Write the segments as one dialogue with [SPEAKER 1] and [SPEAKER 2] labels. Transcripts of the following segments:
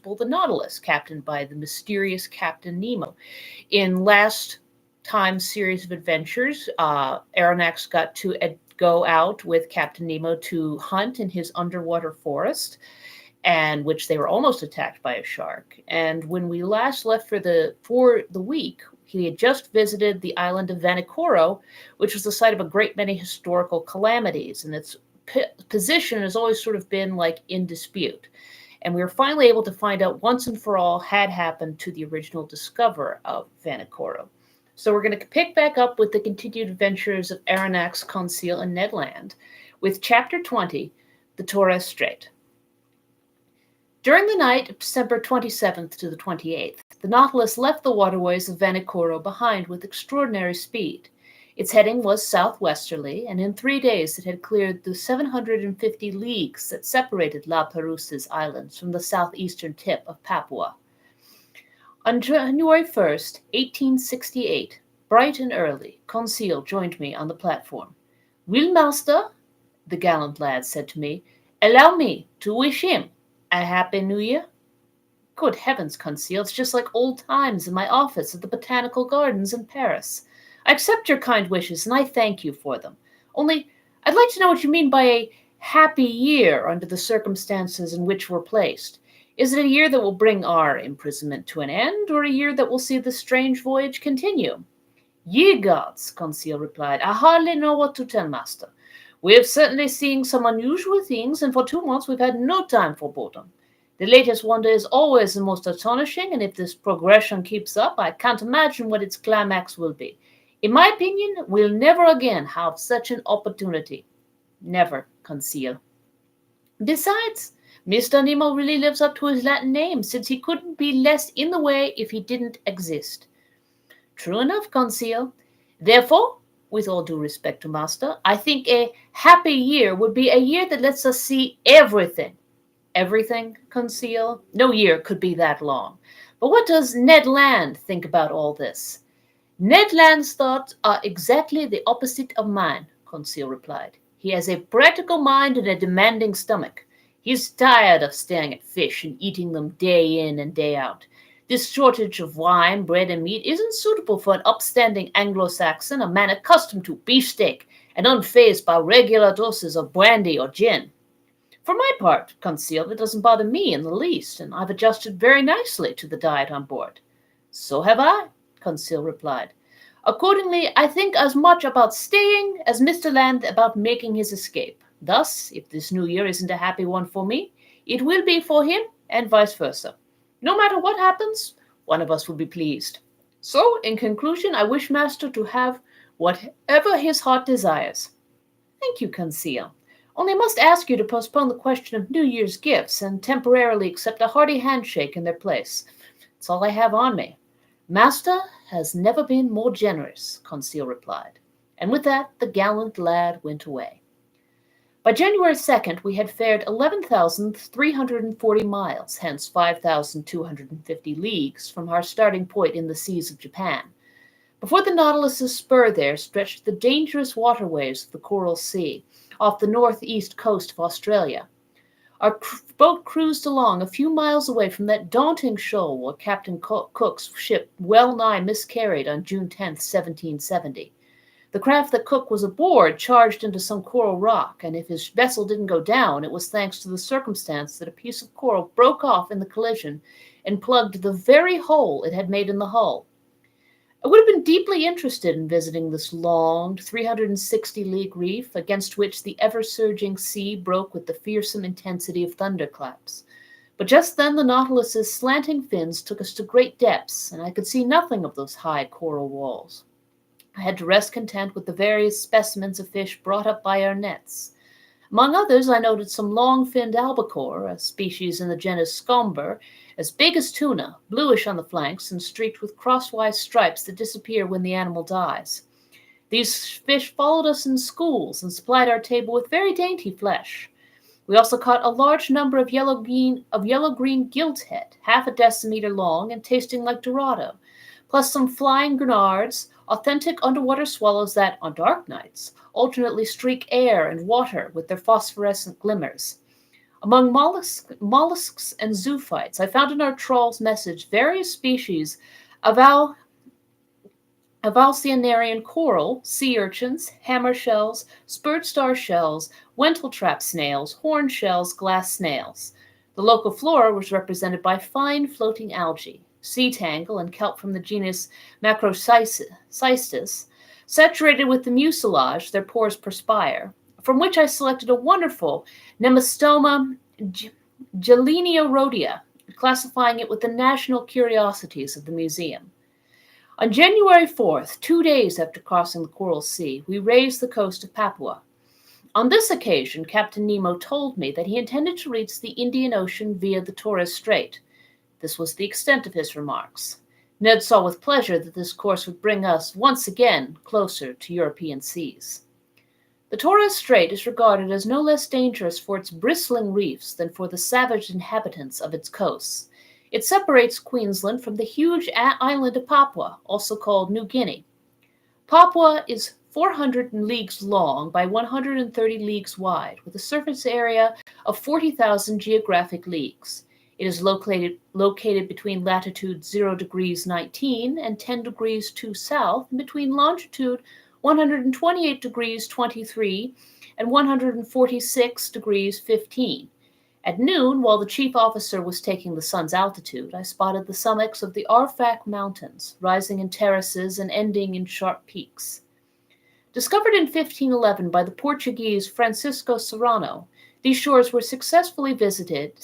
[SPEAKER 1] submersible, the Nautilus, captained by the mysterious Captain Nemo. In last time's series of adventures, Aronnax got to go out with Captain Nemo to hunt in his underwater forest, and which they were almost attacked by a shark. And when we last left for the week, he had just visited the island of Vanikoro, which was the site of a great many historical calamities, and its position has always sort of been like in dispute. And we were finally able to find out once and for all had happened to the original discoverer of Vanikoro. So we're going to pick back up with the continued adventures of Aronnax, Conseil, and Ned Land with Chapter 20, The Torres Strait. During the night of December 27th to the 28th, the Nautilus left the waterways of Vanikoro behind with extraordinary speed. Its heading was southwesterly, and in 3 days it had cleared the 750 leagues that separated La Perouse's islands from the southeastern tip of Papua. On January 1st, 1868, bright and early, Conseil joined me on the platform. "Will master," the gallant lad said to me, "allow me to wish him a Happy New Year?" "Good heavens, Conseil, it's just like old times in my office at the Botanical Gardens in Paris. I accept your kind wishes, and I thank you for them. Only, I'd like to know what you mean by a happy year under the circumstances in which we're placed. Is it a year that will bring our imprisonment to an end, or a year that will see the strange voyage continue?" "Ye gods," Conseil replied, "I hardly know what to tell, master. We have certainly seen some unusual things, and for 2 months we've had no time for boredom. The latest wonder is always the most astonishing, and if this progression keeps up, I can't imagine what its climax will be. In my opinion, we'll never again have such an opportunity." "Never, Conseil. Besides, Mr. Nemo really lives up to his Latin name, since he couldn't be less in the way if he didn't exist." "True enough, Conseil. Therefore, with all due respect to master, I think a happy year would be a year that lets us see everything." "Everything, Conseil? No year could be that long. But what does Ned Land think about all this?" "Ned Land's thoughts are exactly the opposite of mine," Conseil replied. "He has a practical mind and a demanding stomach. He's tired of staring at fish and eating them day in and day out. This shortage of wine, bread, and meat isn't suitable for an upstanding Anglo-Saxon, a man accustomed to beefsteak and unfazed by regular doses of brandy or gin. For my part, Conseil, it doesn't bother me in the least, and I've adjusted very nicely to the diet on board." "So have I," Conseil replied. "Accordingly, I think as much about staying as Mr. Land about making his escape. Thus, if this new year isn't a happy one for me, it will be for him, and vice versa. No matter what happens, one of us will be pleased. So, in conclusion, I wish master to have whatever his heart desires." "Thank you, Conseil. Only I must ask you to postpone the question of New Year's gifts and temporarily accept a hearty handshake in their place. It's all I have on me." "Master has never been more generous," Conseil replied. And with that, the gallant lad went away. By January 2nd, we had fared 11,340 miles, hence 5,250 leagues, from our starting point in the seas of Japan. Before the Nautilus's spur there stretched the dangerous waterways of the Coral Sea, off the northeast coast of Australia. Our boat cruised along a few miles away from that daunting shoal where Captain Cook's ship well nigh miscarried on June 10th, 1770. The craft that Cook was aboard charged into some coral rock, and if his vessel didn't go down, it was thanks to the circumstance that a piece of coral broke off in the collision and plugged the very hole it had made in the hull. I would have been deeply interested in visiting this long, 360-league reef against which the ever-surging sea broke with the fearsome intensity of thunderclaps. But just then the Nautilus's slanting fins took us to great depths, and I could see nothing of those high coral walls. I had to rest content with the various specimens of fish brought up by our nets. Among others, I noted some long-finned albacore, a species in the genus Scomber, as big as tuna, bluish on the flanks and streaked with crosswise stripes that disappear when the animal dies. These fish followed us in schools and supplied our table with very dainty flesh. We also caught a large number of yellow-green gilthead, half a decimeter long and tasting like Dorado, plus some flying gurnards, authentic underwater swallows that, on dark nights, alternately streak air and water with their phosphorescent glimmers. Among mollusks and zoophytes, I found in our trawl's message various species of Valsianarian coral, sea urchins, hammer shells, spurred star shells, wenteltrap snails, horn shells, glass snails. The local flora was represented by fine floating algae, sea tangle, and kelp from the genus Macrocystis, saturated with the mucilage their pores perspire, from which I selected a wonderful Nemastoma Gelineorodia, classifying it with the national curiosities of the museum. On January 4th, 2 days after crossing the Coral Sea, we raised the coast of Papua. On this occasion, Captain Nemo told me that he intended to reach the Indian Ocean via the Torres Strait. This was the extent of his remarks. Ned saw with pleasure that this course would bring us once again closer to European seas. The Torres Strait is regarded as no less dangerous for its bristling reefs than for the savage inhabitants of its coasts. It separates Queensland from the huge island of Papua, also called New Guinea. Papua is 400 leagues long by 130 leagues wide, with a surface area of 40,000 geographic leagues. It is located between latitude 0 degrees 19 and 10 degrees 2 south, and between longitude 128 degrees 23 and 146 degrees 15. At noon, while the chief officer was taking the sun's altitude, I spotted the summits of the Arfak Mountains, rising in terraces and ending in sharp peaks. Discovered in 1511 by the Portuguese Francisco Serrano, these shores were successively visited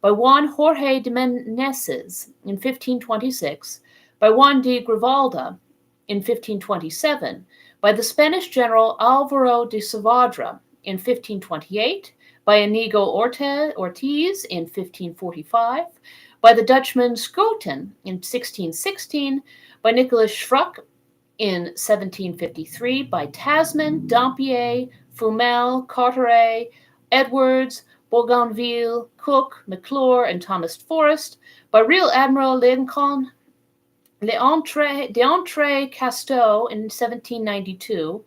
[SPEAKER 1] by Juan Jorge de Meneses in 1526, by Juan de Grivalda in 1527, by the Spanish general Alvaro de Saavedra in 1528, by Inigo Ortiz in 1545, by the Dutchman Schouten in 1616, by Nicholas Schruck in 1753, by Tasman, Dampier, Fumel, Carteret, Edwards, Bougainville, Cook, McClure, and Thomas Forrest, by Rear Admiral Lincoln, d'Entrée Casteau in 1792,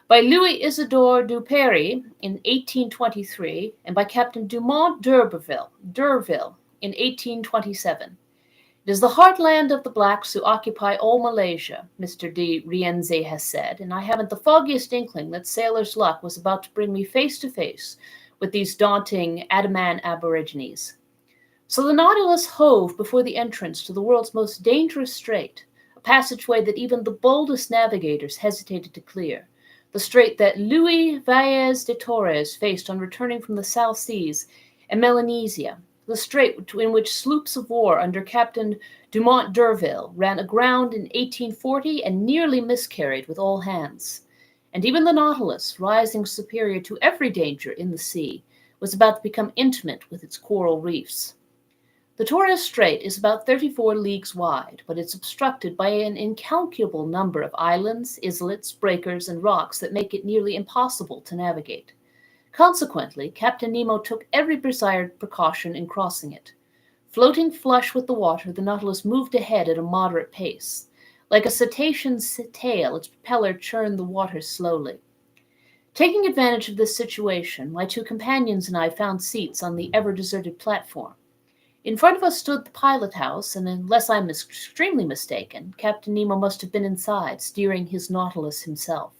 [SPEAKER 1] by Louis Isidore Duperrey in 1823, and by Captain Dumont d'Urville in 1827. It is the heartland of the blacks who occupy all Malaysia, Mr. de Rienzi has said, and I haven't the foggiest inkling that sailor's luck was about to bring me face to face with these daunting Andaman aborigines. So the Nautilus hove before the entrance to the world's most dangerous strait, a passageway that even the boldest navigators hesitated to clear, the strait that Luis Valles de Torres faced on returning from the South Seas and Melanesia, the strait in which sloops of war under Captain Dumont d'Urville ran aground in 1840 and nearly miscarried with all hands. And even the Nautilus, rising superior to every danger in the sea, was about to become intimate with its coral reefs. The Torres Strait is about 34 leagues wide, but it's obstructed by an incalculable number of islands, islets, breakers, and rocks that make it nearly impossible to navigate. Consequently, Captain Nemo took every desired precaution in crossing it. Floating flush with the water, the Nautilus moved ahead at a moderate pace. Like a cetacean's tail, its propeller churned the water slowly. Taking advantage of this situation, my two companions and I found seats on the ever-deserted platform. In front of us stood the pilot house, and unless I'm extremely mistaken, Captain Nemo must have been inside, steering his Nautilus himself.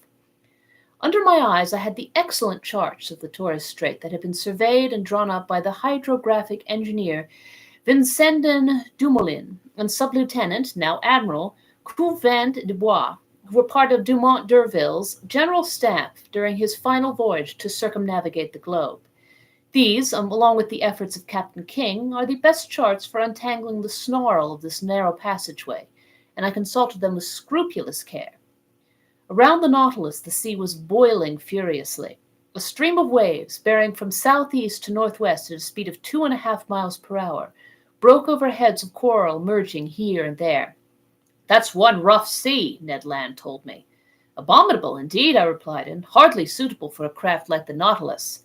[SPEAKER 1] Under my eyes I had the excellent charts of the Torres Strait that had been surveyed and drawn up by the hydrographic engineer Vincendon Dumoulin and Sub-Lieutenant, now Admiral, Couvent de Bois, who were part of Dumont d'Urville's general staff during his final voyage to circumnavigate the globe. These, along with the efforts of Captain King, are the best charts for untangling the snarl of this narrow passageway, and I consulted them with scrupulous care. Around the Nautilus the sea was boiling furiously. A stream of waves, bearing from southeast to northwest at a speed of 2.5 miles per hour, broke over heads of coral merging here and there. "That's one rough sea," Ned Land told me. "Abominable indeed," I replied, "and hardly suitable for a craft like the Nautilus."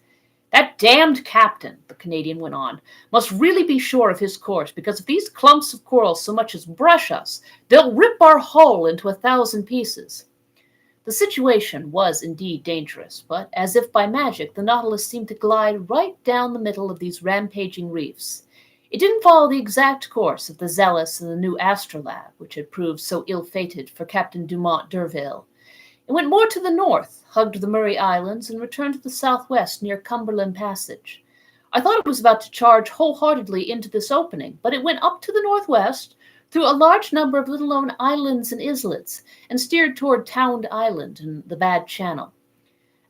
[SPEAKER 1] "That damned captain," the Canadian went on, "must really be sure of his course, because if these clumps of coral so much as brush us, they'll rip our hull into 1,000 pieces." The situation was indeed dangerous, but as if by magic, the Nautilus seemed to glide right down the middle of these rampaging reefs. It didn't follow the exact course of the Zealous and the new astrolabe, which had proved so ill-fated for Captain Dumont d'Urville. It went more to the north, hugged the Murray Islands, and returned to the southwest near Cumberland Passage. I thought it was about to charge wholeheartedly into this opening, but it went up to the northwest, through a large number of little-known islands and islets, and steered toward Tound Island and the Bad Channel.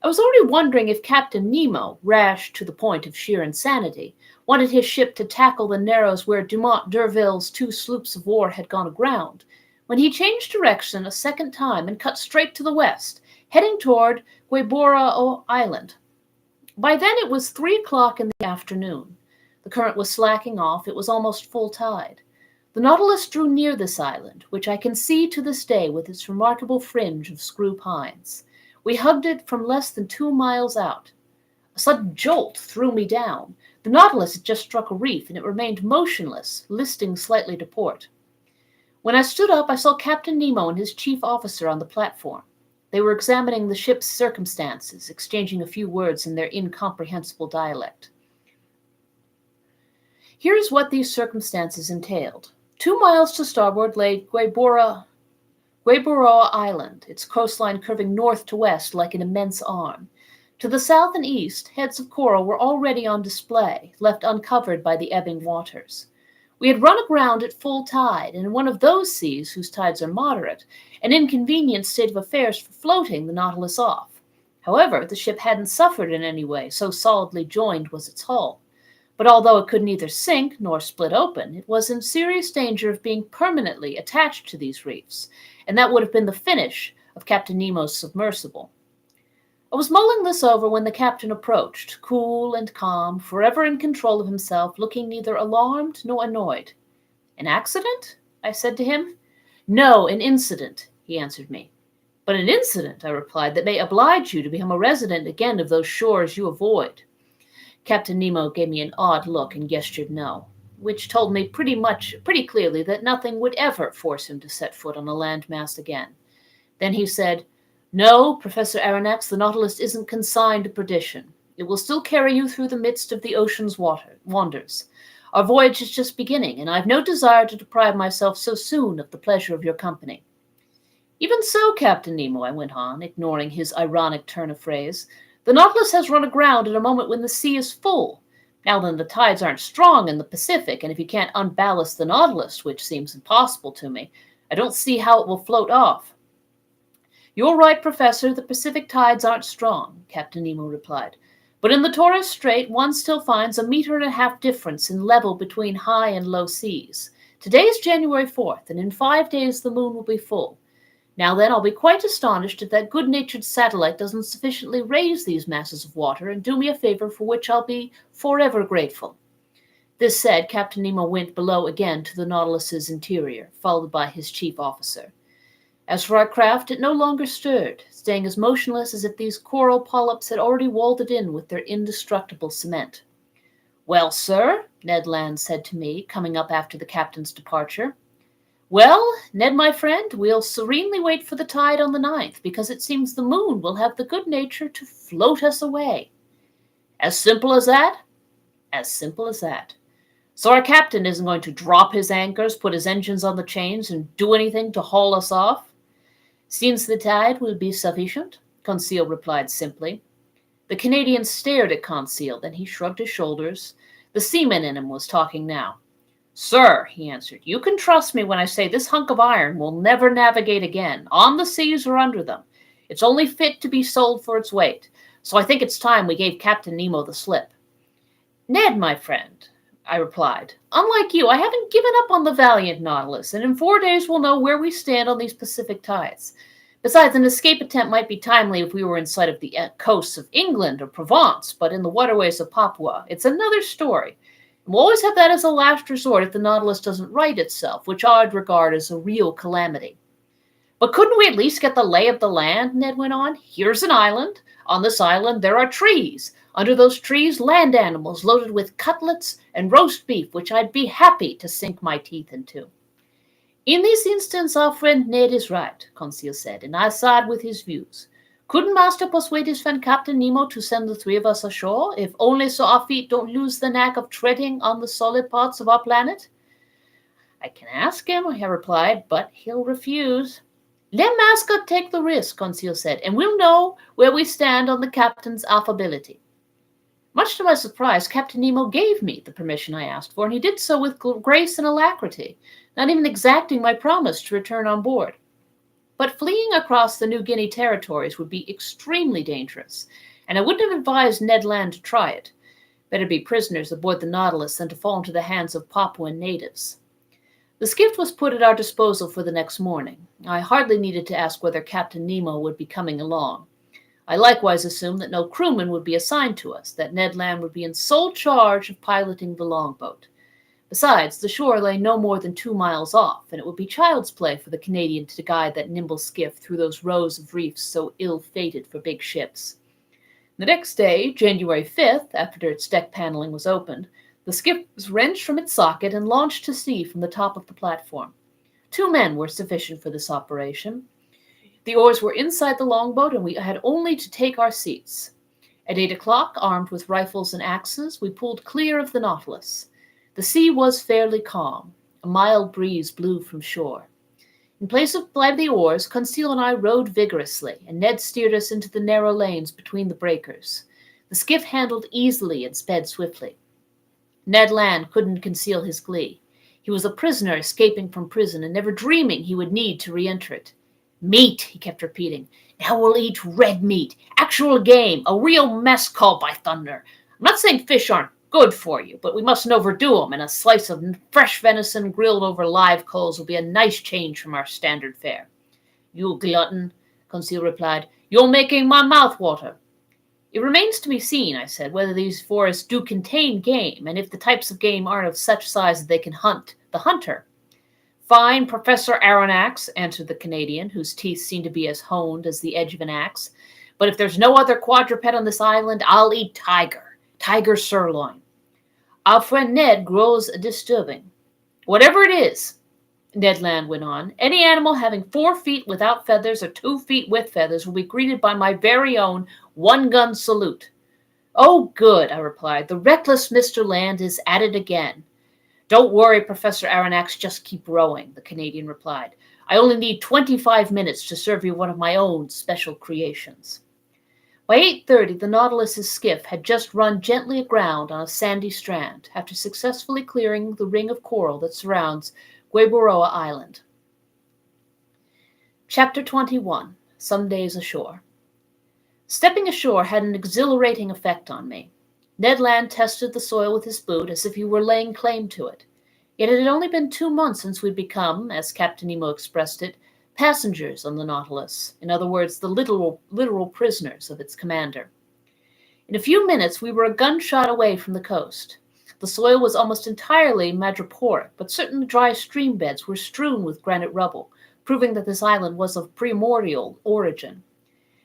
[SPEAKER 1] I was already wondering if Captain Nemo, rash to the point of sheer insanity, wanted his ship to tackle the narrows where Dumont d'Urville's 2 sloops of war had gone aground, when he changed direction a second time and cut straight to the west, heading toward Gueboroa Island. By then it was 3 o'clock in the afternoon. The current was slacking off. It was almost full tide. The Nautilus drew near this island, which I can see to this day with its remarkable fringe of screw pines. We hugged it from less than 2 miles out. A sudden jolt threw me down. The Nautilus had just struck a reef, and it remained motionless, listing slightly to port. When I stood up, I saw Captain Nemo and his chief officer on the platform. They were examining the ship's circumstances, exchanging a few words in their incomprehensible dialect. Here is what these circumstances entailed. 2 miles to starboard lay Gueboroa Island, its coastline curving north to west like an immense arm. To the south and east, heads of coral were already on display, left uncovered by the ebbing waters. We had run aground at full tide, and in one of those seas, whose tides are moderate, an inconvenient state of affairs for floating the Nautilus off. However, the ship hadn't suffered in any way, so solidly joined was its hull. But although it could neither sink nor split open, it was in serious danger of being permanently attached to these reefs, and that would have been the finish of Captain Nemo's submersible. I was mulling this over when the captain approached, cool and calm, forever in control of himself, looking neither alarmed nor annoyed. "An accident?" I said to him. "No, an incident," he answered me. "But an incident," I replied, "that may oblige you to become a resident again of those shores you avoid." Captain Nemo gave me an odd look and gestured no, which told me pretty clearly that nothing would ever force him to set foot on a landmass again. Then he said, "No, Professor Aronnax, the Nautilus isn't consigned to perdition. It will still carry you through the midst of the ocean's wonders. Our voyage is just beginning, and I've no desire to deprive myself so soon of the pleasure of your company." "Even so, Captain Nemo," I went on, ignoring his ironic turn of phrase, "the Nautilus has run aground at a moment when the sea is full. Now then, the tides aren't strong in the Pacific, and if you can't unballast the Nautilus, which seems impossible to me, I don't see how it will float off." "You're right, Professor, the Pacific tides aren't strong," Captain Nemo replied. "But in the Torres Strait, one still finds a 1.5 meter difference in level between high and low seas. Today's January 4th, and in 5 days the moon will be full. Now then, I'll be quite astonished if that good-natured satellite doesn't sufficiently raise these masses of water and do me a favor for which I'll be forever grateful." This said, Captain Nemo went below again to the Nautilus's interior, followed by his chief officer. As for our craft, it no longer stirred, staying as motionless as if these coral polyps had already walled it in with their indestructible cement. "Well, sir," Ned Land said to me, coming up after the captain's departure. "Well, Ned, my friend, we'll serenely wait for the tide on the 9th, because it seems the moon will have the good nature to float us away." "As simple as that?" "As simple as that. So our captain isn't going to drop his anchors, put his engines on the chains, and do anything to haul us off?" "Since the tide will be sufficient," Conseil replied simply. The Canadian stared at Conseil, then he shrugged his shoulders. The seaman in him was talking now. "Sir," he answered, "you can trust me when I say this hunk of iron will never navigate again, on the seas or under them. It's only fit to be sold for its weight, so I think it's time we gave Captain Nemo the slip." "Ned, my friend," I replied, "unlike you, I haven't given up on the valiant Nautilus, and in 4 days we'll know where we stand on these Pacific tides. Besides, an escape attempt might be timely if we were in sight of the coasts of England or Provence, but in the waterways of Papua, it's another story. We'll always have that as a last resort if the Nautilus doesn't right itself, which I'd regard as a real calamity." "But couldn't we at least get the lay of the land?" Ned went on. "Here's an island. On this island there are trees. Under those trees, land animals loaded with cutlets and roast beef, which I'd be happy to sink my teeth into." In this instance, our friend Ned is right, Conseil said, and I side with his views. Couldn't Master persuade his friend Captain Nemo to send the three of us ashore, if only so our feet don't lose the knack of treading on the solid parts of our planet? I can ask him, I replied, but he'll refuse. Let Mascot take the risk, Conseil said, and we'll know where we stand on the captain's affability. Much to my surprise, Captain Nemo gave me the permission I asked for, and he did so with grace and alacrity, not even exacting my promise to return on board. But fleeing across the New Guinea territories would be extremely dangerous, and I wouldn't have advised Ned Land to try it. Better be prisoners aboard the Nautilus than to fall into the hands of Papuan natives. The skiff was put at our disposal for the next morning. I hardly needed to ask whether Captain Nemo would be coming along. I likewise assumed that no crewman would be assigned to us, that Ned Land would be in sole charge of piloting the longboat. Besides, the shore lay no more than 2 miles off, and it would be child's play for the Canadian to guide that nimble skiff through those rows of reefs so ill-fated for big ships. The next day, January 5th, after its deck paneling was opened, the skiff was wrenched from its socket and launched to sea from the top of the platform. 2 men were sufficient for this operation. The oars were inside the longboat, and we had only to take our seats. At 8 o'clock, armed with rifles and axes, we pulled clear of the Nautilus. The sea was fairly calm. A mild breeze blew from shore. In place of by the oars, Conseil and I rowed vigorously, and Ned steered us into the narrow lanes between the breakers. The skiff handled easily and sped swiftly. Ned Land couldn't conceal his glee. He was a prisoner escaping from prison and never dreaming he would need to re-enter it. Meat, he kept repeating. Now we'll eat red meat, actual game, a real mess call, by thunder. I'm not saying fish aren't good for you, but we mustn't overdo 'em, and a slice of fresh venison grilled over live coals will be a nice change from our standard fare. You glutton, Conseil replied. You're making my mouth water. It remains to be seen, I said, whether these forests do contain game, and if the types of game aren't of such size that they can hunt the hunter. Fine, Professor Aronnax, answered the Canadian, whose teeth seemed to be as honed as the edge of an axe. But if there's no other quadruped on this island, I'll eat tiger sirloin. Our friend Ned grows disturbing. Whatever it is, Ned Land went on, any animal having 4 feet without feathers or 2 feet with feathers will be greeted by my very own one-gun salute. Oh, good, I replied. The reckless Mr. Land is at it again. Don't worry, Professor Aronnax, just keep rowing, the Canadian replied. I only need 25 minutes to serve you one of my own special creations. By 8:30, the Nautilus's skiff had just run gently aground on a sandy strand, after successfully clearing the ring of coral that surrounds Gueboroa Island. Chapter 21. Some Days Ashore. Stepping ashore had an exhilarating effect on me. Ned Land tested the soil with his boot as if he were laying claim to it. Yet it had only been 2 months since we'd become, as Captain Nemo expressed it, passengers on the Nautilus, in other words, the literal prisoners of its commander. In a few minutes, we were a gunshot away from the coast. The soil was almost entirely madreporic, but certain dry stream beds were strewn with granite rubble, proving that this island was of primordial origin.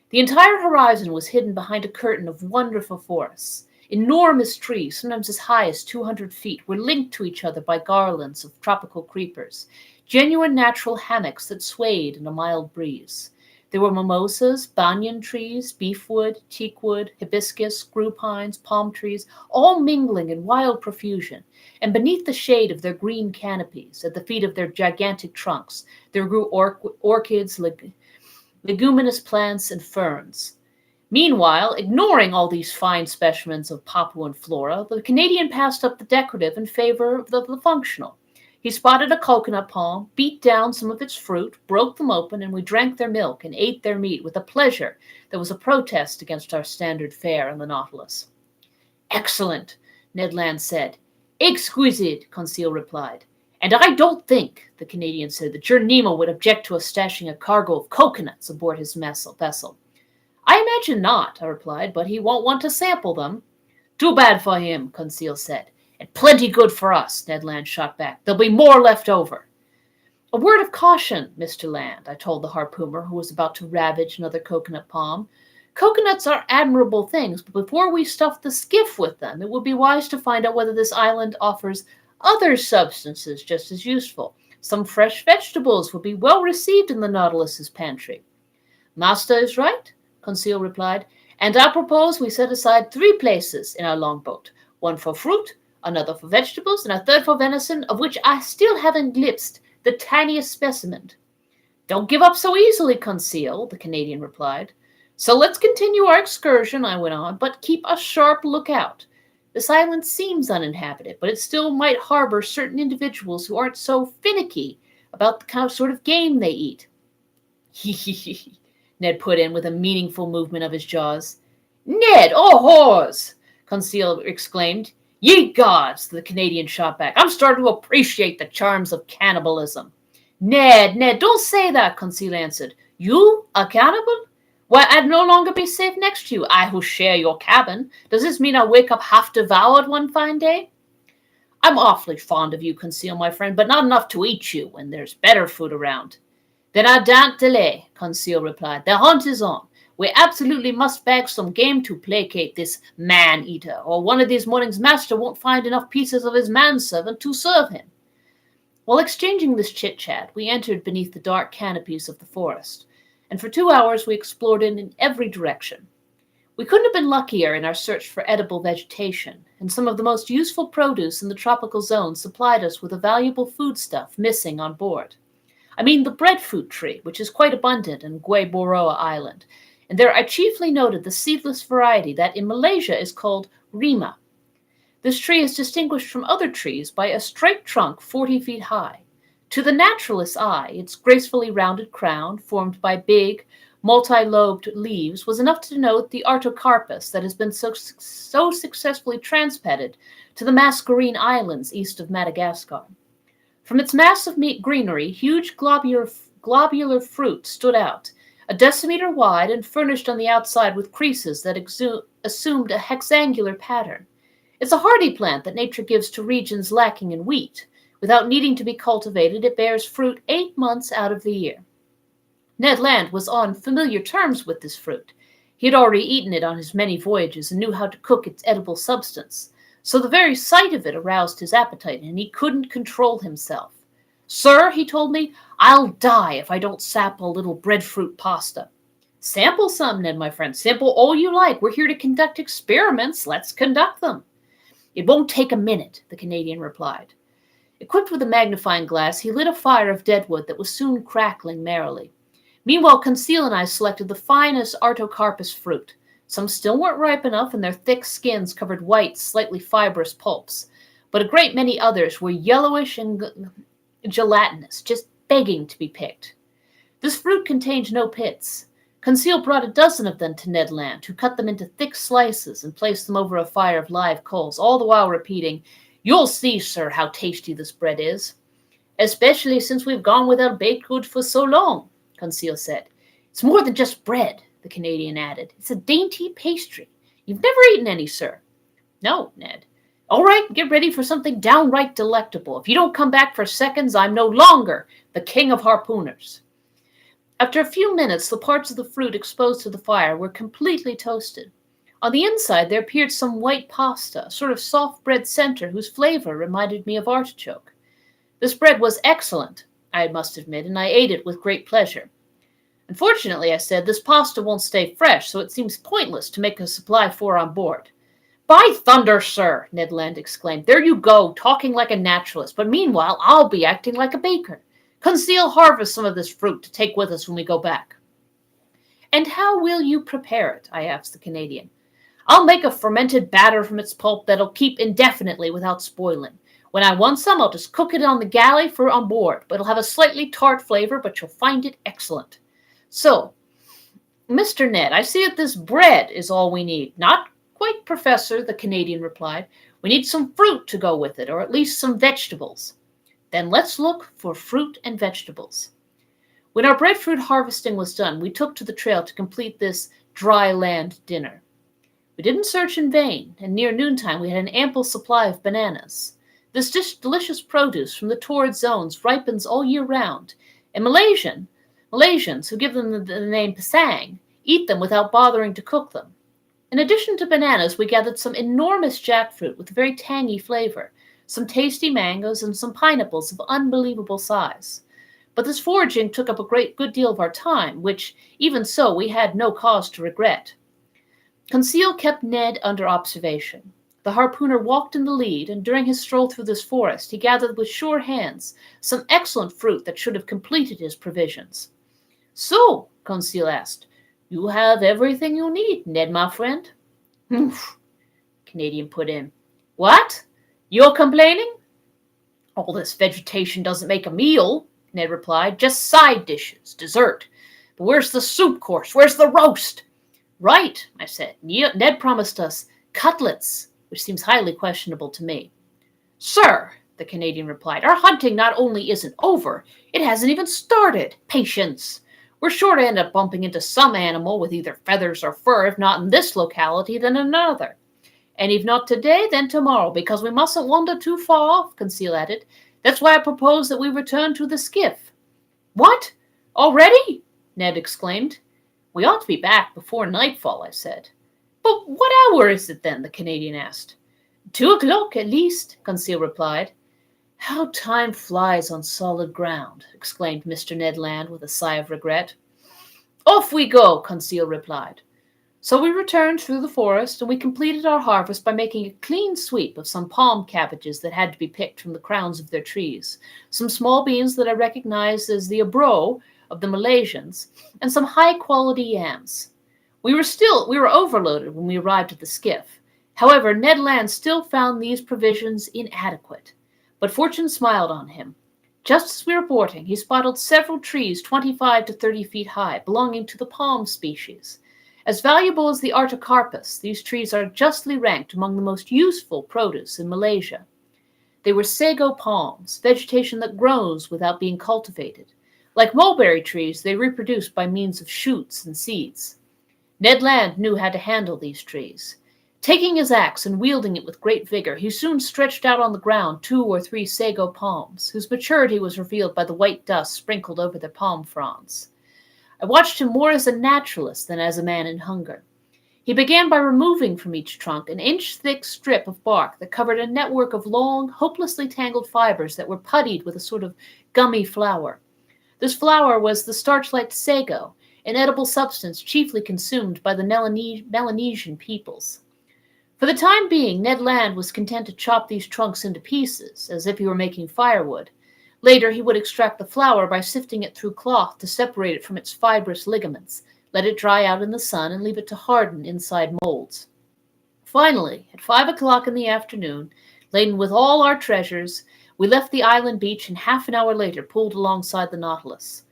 [SPEAKER 1] The entire horizon was hidden behind a curtain of wonderful forests. Enormous trees, sometimes as high as 200 feet, were linked to each other by garlands of tropical creepers, genuine natural hammocks that swayed in a mild breeze. There were mimosas, banyan trees, beefwood, teakwood, hibiscus, screw pines, palm trees, all mingling in wild profusion, and beneath the shade of their green canopies, at the feet of their gigantic trunks, there grew orchids, leguminous plants, and ferns. Meanwhile, ignoring all these fine specimens of Papuan flora, the Canadian passed up the decorative in favor of the functional. He spotted a coconut palm, beat down some of its fruit, broke them open, and we drank their milk and ate their meat with a pleasure that was a protest against our standard fare on the Nautilus. Excellent, Ned Land said. Exquisite, Conseil replied. And I don't think, the Canadian said, that your Nemo would object to us stashing a cargo of coconuts aboard his vessel. I imagine not, I replied, but he won't want to sample them. Too bad for him, Conseil said. And plenty good for us, Ned Land shot back. There'll be more left over. A word of caution, Mr. Land, I told the harpooner who was about to ravage another coconut palm. Coconuts are admirable things, but before we stuff the skiff with them, it would be wise to find out whether this island offers other substances just as useful. Some fresh vegetables would be well received in the Nautilus's pantry. Master is right, Conseil replied, and I propose we set aside 3 places in our longboat, one for fruit, another for vegetables, and a third for venison, of which I still haven't glimpsed the tiniest specimen. Don't give up so easily, Conseil, the Canadian replied. So let's continue our excursion, I went on, but keep a sharp lookout. This island seems uninhabited, but it still might harbor certain individuals who aren't so finicky about the kind of sort of game they eat. He, Ned put in with a meaningful movement of his jaws. Ned, oh horrors! Conseil exclaimed. Ye gods, the Canadian shot back. I'm starting to appreciate the charms of cannibalism. Ned, don't say that, Conseil answered. You, a cannibal? Why, I'd no longer be safe next to you, I who share your cabin. Does this mean I'll wake up half devoured one fine day? I'm awfully fond of you, Conseil, my friend, but not enough to eat you when there's better food around. Then I daren't delay, Conseil replied. The hunt is on. We absolutely must bag some game to placate this man-eater, or one of these mornings master won't find enough pieces of his manservant to serve him. While exchanging this chit-chat, we entered beneath the dark canopies of the forest, and for 2 hours we explored it in every direction. We couldn't have been luckier in our search for edible vegetation, and some of the most useful produce in the tropical zone supplied us with a valuable foodstuff missing on board. I mean the breadfruit tree, which is quite abundant in Gueboroa Island, and there I chiefly noted the seedless variety that in Malaysia is called rima. This tree is distinguished from other trees by a straight trunk 40 feet high. To the naturalist's eye, its gracefully rounded crown, formed by big, multi-lobed leaves, was enough to denote the artocarpus that has been so successfully transplanted to the Mascarene Islands east of Madagascar. From its massive greenery, huge globular fruit stood out, a decimeter wide and furnished on the outside with creases that assumed a hexangular pattern. It's a hardy plant that nature gives to regions lacking in wheat. Without needing to be cultivated, it bears fruit 8 months out of the year. Ned Land was on familiar terms with this fruit. He had already eaten it on his many voyages and knew how to cook its edible substance. So the very sight of it aroused his appetite, and he couldn't control himself. Sir, he told me, I'll die if I don't sample a little breadfruit pasta. Sample some, Ned, my friend. Sample all you like. We're here to conduct experiments. Let's conduct them. It won't take a minute, the Canadian replied. Equipped with a magnifying glass, he lit a fire of deadwood that was soon crackling merrily. Meanwhile, Conseil and I selected the finest artocarpus fruit. Some still weren't ripe enough, and their thick skins covered white, slightly fibrous pulps. But a great many others were yellowish and gelatinous, just begging to be picked. This fruit contained no pits. Conseil brought a dozen of them to Ned Land, who cut them into thick slices and placed them over a fire of live coals, all the while repeating, You'll see, sir, how tasty this bread is. Especially since we've gone without baked goods for so long, Conseil said. It's more than just bread, the Canadian added. It's a dainty pastry. You've never eaten any, sir. No, Ned. All right, get ready for something downright delectable. If you don't come back for seconds, I'm no longer the king of harpooners. After a few minutes, the parts of the fruit exposed to the fire were completely toasted. On the inside, there appeared some white pasta, a sort of soft bread center whose flavor reminded me of artichoke. This bread was excellent, I must admit, and I ate it with great pleasure. Unfortunately, I said, this pasta won't stay fresh, so it seems pointless to make a supply for on board. By thunder, sir, Ned Land exclaimed. There you go, talking like a naturalist, but meanwhile I'll be acting like a baker. Conseil harvest some of this fruit to take with us when we go back. And how will you prepare it? I asked the Canadian. I'll make a fermented batter from its pulp that'll keep indefinitely without spoiling. When I want some, I'll just cook it on the galley for on board, but it'll have a slightly tart flavor, but you'll find it excellent. So, Mr. Ned, I see that this bread is all we need. Not quite, Professor, the Canadian replied. We need some fruit to go with it, or at least some vegetables. Then let's look for fruit and vegetables. When our breadfruit harvesting was done, we took to the trail to complete this dry land dinner. We didn't search in vain, and near noontime we had an ample supply of bananas. This delicious produce from the torrid zones ripens all year round, and Malaysians, who give them the name pisang, eat them without bothering to cook them. In addition to bananas, we gathered some enormous jackfruit with a very tangy flavor. some tasty mangoes, and some pineapples of unbelievable size. But this foraging took up a good deal of our time, which, even so, we had no cause to regret. Conseil kept Ned under observation. The harpooner walked in the lead, and during his stroll through this forest he gathered with sure hands some excellent fruit that should have completed his provisions. "So," Conseil asked, "you have everything you need, Ned, my friend?" "Humph," Canadian put in. "What? You're complaining?" "All this vegetation doesn't make a meal," Ned replied. "Just side dishes, dessert. But where's the soup course? Where's the roast?" "Right," I said. "Ned promised us cutlets, which seems highly questionable to me." "Sir," the Canadian replied, "our hunting not only isn't over, it hasn't even started. Patience. We're sure to end up bumping into some animal with either feathers or fur, if not in this locality, then another. And if not today, then tomorrow, because we mustn't wander too far off," Conseil added. "That's why I propose that we return to the skiff." "What? Already?" Ned exclaimed. "We ought to be back before nightfall," I said. "But what hour is it then?" the Canadian asked. 2 o'clock at least," Conseil replied. "How time flies on solid ground," exclaimed Mr. Ned Land with a sigh of regret. "Off we go," Conseil replied. So we returned through the forest, and we completed our harvest by making a clean sweep of some palm cabbages that had to be picked from the crowns of their trees, some small beans that I recognized as the abro of the Malaysians, and some high-quality yams. We were overloaded when we arrived at the skiff. However, Ned Land still found these provisions inadequate. But fortune smiled on him. Just as we were boarding, he spotted several trees 25 to 30 feet high, belonging to the palm species. As valuable as the artocarpus, these trees are justly ranked among the most useful produce in Malaysia. They were sago palms, vegetation that grows without being cultivated. Like mulberry trees, they reproduce by means of shoots and seeds. Ned Land knew how to handle these trees. Taking his axe and wielding it with great vigor, he soon stretched out on the ground 2 or 3 sago palms, whose maturity was revealed by the white dust sprinkled over their palm fronds. I watched him more as a naturalist than as a man in hunger. He began by removing from each trunk an inch-thick strip of bark that covered a network of long, hopelessly tangled fibers that were puttied with a sort of gummy flour. This flour was the starch-like sago, an edible substance chiefly consumed by the Melanesian peoples. For the time being, Ned Land was content to chop these trunks into pieces, as if he were making firewood. Later, he would extract the flour by sifting it through cloth to separate it from its fibrous ligaments, let it dry out in the sun, and leave it to harden inside molds. Finally, at 5 o'clock in the afternoon, laden with all our treasures, we left the island beach and half an hour later pulled alongside the Nautilus.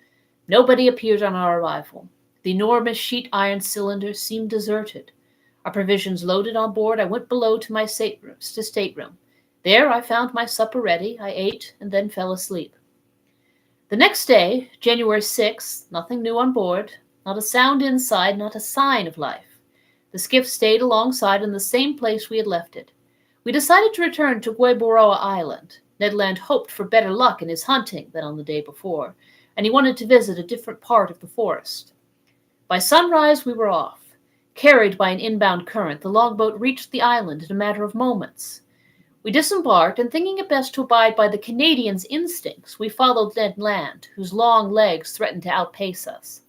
[SPEAKER 1] Nobody appeared on our arrival. The enormous sheet iron cylinder seemed deserted. Our provisions loaded on board, I went below to my stateroom. There I found my supper ready. I ate and then fell asleep. The next day, January 6th, nothing new on board, not a sound inside, not a sign of life. The skiff stayed alongside in the same place we had left it. We decided to return to Gueboroa Island. Ned Land hoped for better luck in his hunting than on the day before, and he wanted to visit a different part of the forest. By sunrise, we were off. Carried by an inbound current, the longboat reached the island in a matter of moments. We disembarked, and thinking it best to abide by the Canadian's instincts, we followed Ned Land, whose long legs threatened to outpace us.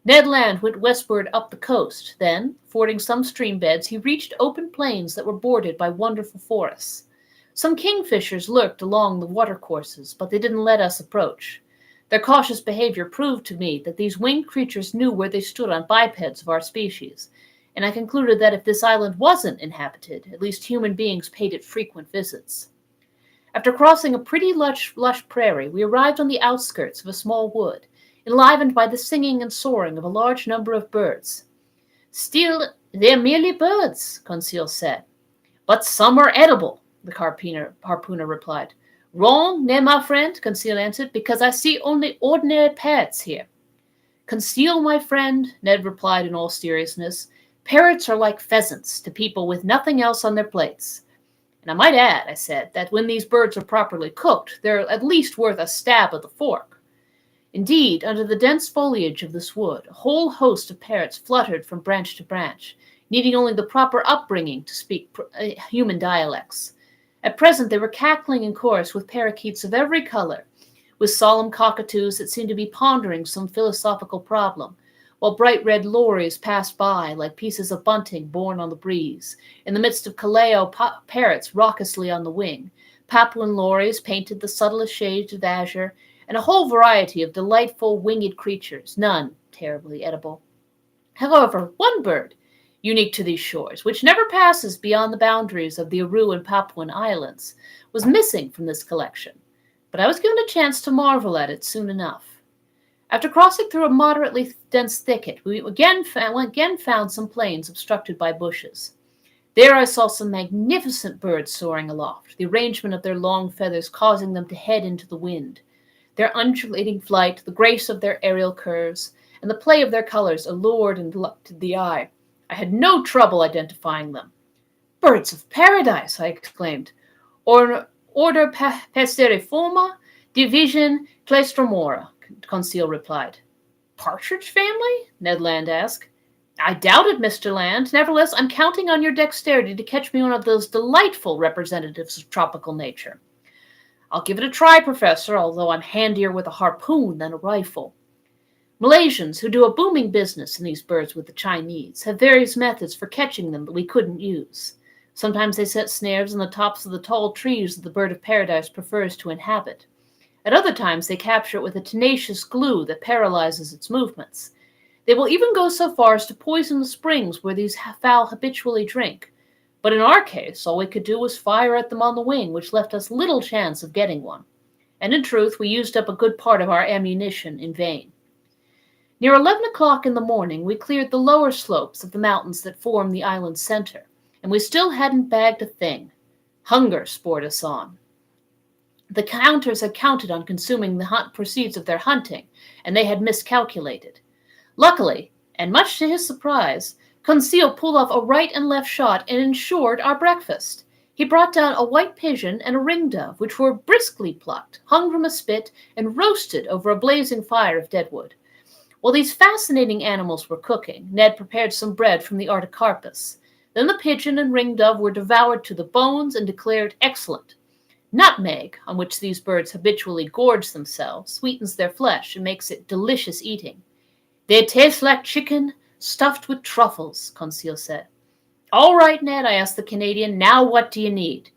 [SPEAKER 1] Ned Land went westward up the coast. Then, fording some stream beds, he reached open plains that were bordered by wonderful forests. Some kingfishers lurked along the watercourses, but they didn't let us approach. Their cautious behavior proved to me that these winged creatures knew where they stood on bipeds of our species, and I concluded that if this island wasn't inhabited, at least human beings paid it frequent visits. After crossing a pretty lush prairie, we arrived on the outskirts of a small wood, enlivened by the singing and soaring of a large number of birds. "Still, they're merely birds," Conseil said. "But some are edible," the harpooner replied. "Wrong, Ned, my friend," Conseil answered, "because I see only ordinary parrots here." "Conseil, my friend," Ned replied in all seriousness, "parrots are like pheasants to people with nothing else on their plates." "And I might add," I said, "that when these birds are properly cooked, they're at least worth a stab of the fork." Indeed, under the dense foliage of this wood, a whole host of parrots fluttered from branch to branch, needing only the proper upbringing to speak human dialects. At present they were cackling in chorus with parakeets of every color, with solemn cockatoos that seemed to be pondering some philosophical problem, while bright red lories passed by like pieces of bunting borne on the breeze, in the midst of Calao parrots raucously on the wing, Papuan lories painted the subtlest shades of azure, and a whole variety of delightful winged creatures, none terribly edible. However, one bird, unique to these shores, which never passes beyond the boundaries of the Aru and Papuan Islands, was missing from this collection, but I was given a chance to marvel at it soon enough. After crossing through a moderately dense thicket, we again found some plains obstructed by bushes. There I saw some magnificent birds soaring aloft, the arrangement of their long feathers causing them to head into the wind. Their undulating flight, the grace of their aerial curves, and the play of their colors allured and delected the eye. I had no trouble identifying them. "Birds of paradise!" I exclaimed. Order Passeriforma, division Clestromora, Conseil replied. "Partridge family?" Ned Land asked. "I doubt it, Mr. Land. Nevertheless, I'm counting on your dexterity to catch me one of those delightful representatives of tropical nature." "I'll give it a try, Professor, although I'm handier with a harpoon than a rifle." Malaysians, who do a booming business in these birds with the Chinese, have various methods for catching them that we couldn't use. Sometimes they set snares on the tops of the tall trees that the bird of paradise prefers to inhabit. At other times they capture it with a tenacious glue that paralyzes its movements. They will even go so far as to poison the springs where these fowl habitually drink. But in our case, all we could do was fire at them on the wing, which left us little chance of getting one. And in truth, we used up a good part of our ammunition in vain. Near 11 o'clock in the morning, we cleared the lower slopes of the mountains that form the island's center, and we still hadn't bagged a thing. Hunger spurred us on. The counters had counted on consuming the proceeds of their hunting, and they had miscalculated. Luckily, and much to his surprise, Conseil pulled off a right and left shot and ensured our breakfast. He brought down a white pigeon and a ringdove, which were briskly plucked, hung from a spit, and roasted over a blazing fire of deadwood. While these fascinating animals were cooking, Ned prepared some bread from the artocarpus. Then the pigeon and ringdove were devoured to the bones and declared excellent. Nutmeg, on which these birds habitually gorge themselves, sweetens their flesh and makes it delicious eating. "They taste like chicken stuffed with truffles," Conseil said. "All right, Ned," I asked the Canadian. "Now what do you need?"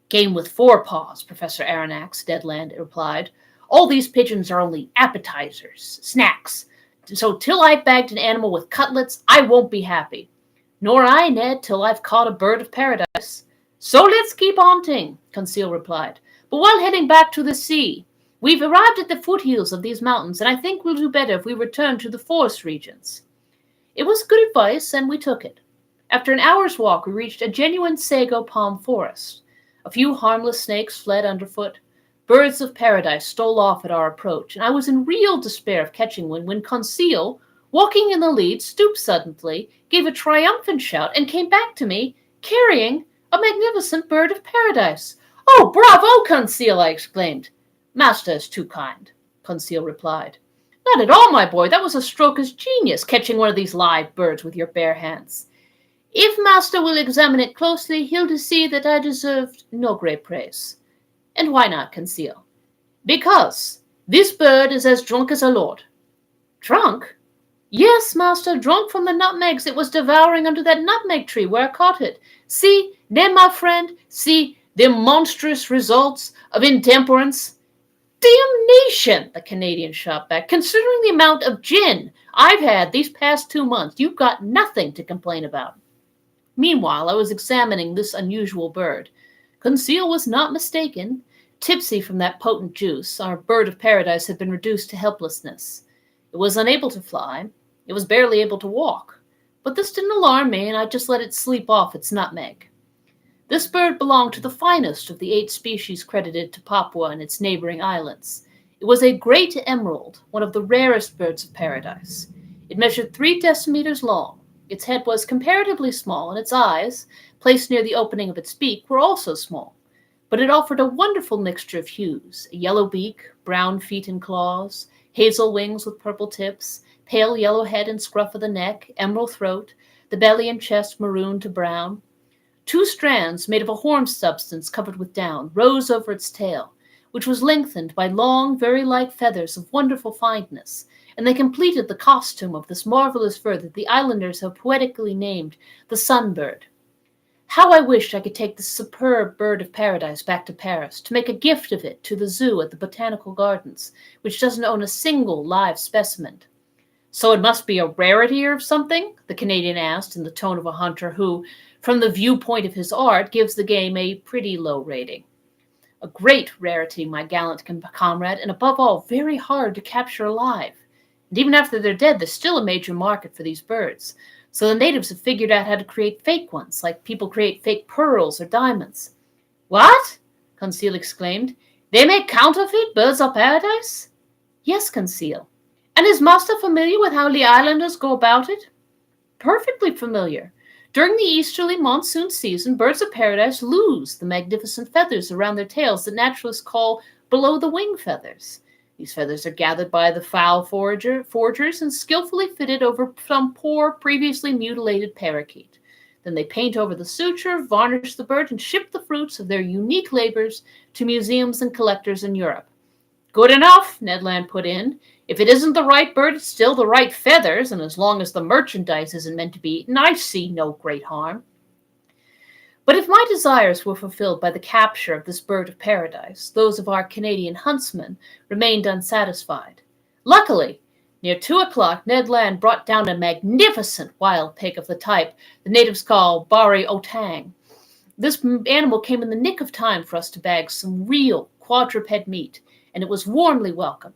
[SPEAKER 1] "Game with 4 paws, Professor Aronnax," Ned Land replied. "All these pigeons are only appetizers, snacks. So till I've bagged an animal with cutlets, I won't be happy." "Nor I, Ned, till I've caught a bird of paradise." "So let's keep hunting," Conseil replied. "But while heading back to the sea, we've arrived at the foothills of these mountains, and I think we'll do better if we return to the forest regions." It was good advice, and we took it. After an hour's walk, we reached a genuine sago palm forest. A few harmless snakes fled underfoot. Birds of paradise stole off at our approach, and I was in real despair of catching one when Conseil, walking in the lead, stooped suddenly, gave a triumphant shout, and came back to me, carrying a magnificent bird of paradise. "Oh, bravo, Conseil!" I exclaimed. "Master is too kind," Conseil replied. "Not at all, my boy. That was a stroke of genius, catching one of these live birds with your bare hands. If master will examine it closely, he'll see that I deserved no great praise." "And why not, Conseil?" "Because this bird is as drunk as a lord." "Drunk?" "Yes, master, drunk from the nutmegs it was devouring under that nutmeg tree where I caught it. See, then, my friend, see the monstrous results of intemperance." "Damnation!" the Canadian shot back. "Considering the amount of gin I've had these past 2 months, you've got nothing to complain about." Meanwhile, I was examining this unusual bird. Conseil was not mistaken. Tipsy from that potent juice, our bird of paradise had been reduced to helplessness. It was unable to fly. It was barely able to walk. But this didn't alarm me, and I just let it sleep off its nutmeg. This bird belonged to the finest of the 8 species credited to Papua and its neighboring islands. It was a great emerald, one of the rarest birds of paradise. It measured 3 decimeters long. Its head was comparatively small, and its eyes, placed near the opening of its beak, were also small. But it offered a wonderful mixture of hues: a yellow beak, brown feet and claws, hazel wings with purple tips, pale yellow head and scruff of the neck, emerald throat, the belly and chest maroon to brown. 2 strands made of a horn substance covered with down rose over its tail, which was lengthened by long, very light feathers of wonderful fineness, and they completed the costume of this marvelous bird that the islanders have poetically named the Sunbird. How I wished I could take this superb bird of paradise back to Paris to make a gift of it to the zoo at the Botanical Gardens, which doesn't own a single live specimen. So it must be a rarity or something? The Canadian asked in the tone of a hunter who, from the viewpoint of his art, gives the game a pretty low rating. A great rarity, my gallant comrade, and above all, very hard to capture alive. And even after they're dead, there's still a major market for these birds. So the natives have figured out how to create fake ones, like people create fake pearls or diamonds. What? Conseil exclaimed. They make counterfeit birds of paradise? Yes, Conseil. And is master familiar with how the islanders go about it? Perfectly familiar. During the easterly monsoon season, birds of paradise lose the magnificent feathers around their tails that naturalists call below-the-wing feathers. These feathers are gathered by the fowl foragers and skillfully fitted over some poor, previously mutilated parakeet. Then they paint over the suture, varnish the bird, and ship the fruits of their unique labors to museums and collectors in Europe. Good enough, Ned Land put in. If it isn't the right bird, it's still the right feathers, and as long as the merchandise isn't meant to be eaten, I see no great harm. But if my desires were fulfilled by the capture of this bird of paradise, those of our Canadian huntsmen remained unsatisfied. Luckily, near 2 o'clock, Ned Land brought down a magnificent wild pig of the type the natives call bari otang. This animal came in the nick of time for us to bag some real quadruped meat, and it was warmly welcomed.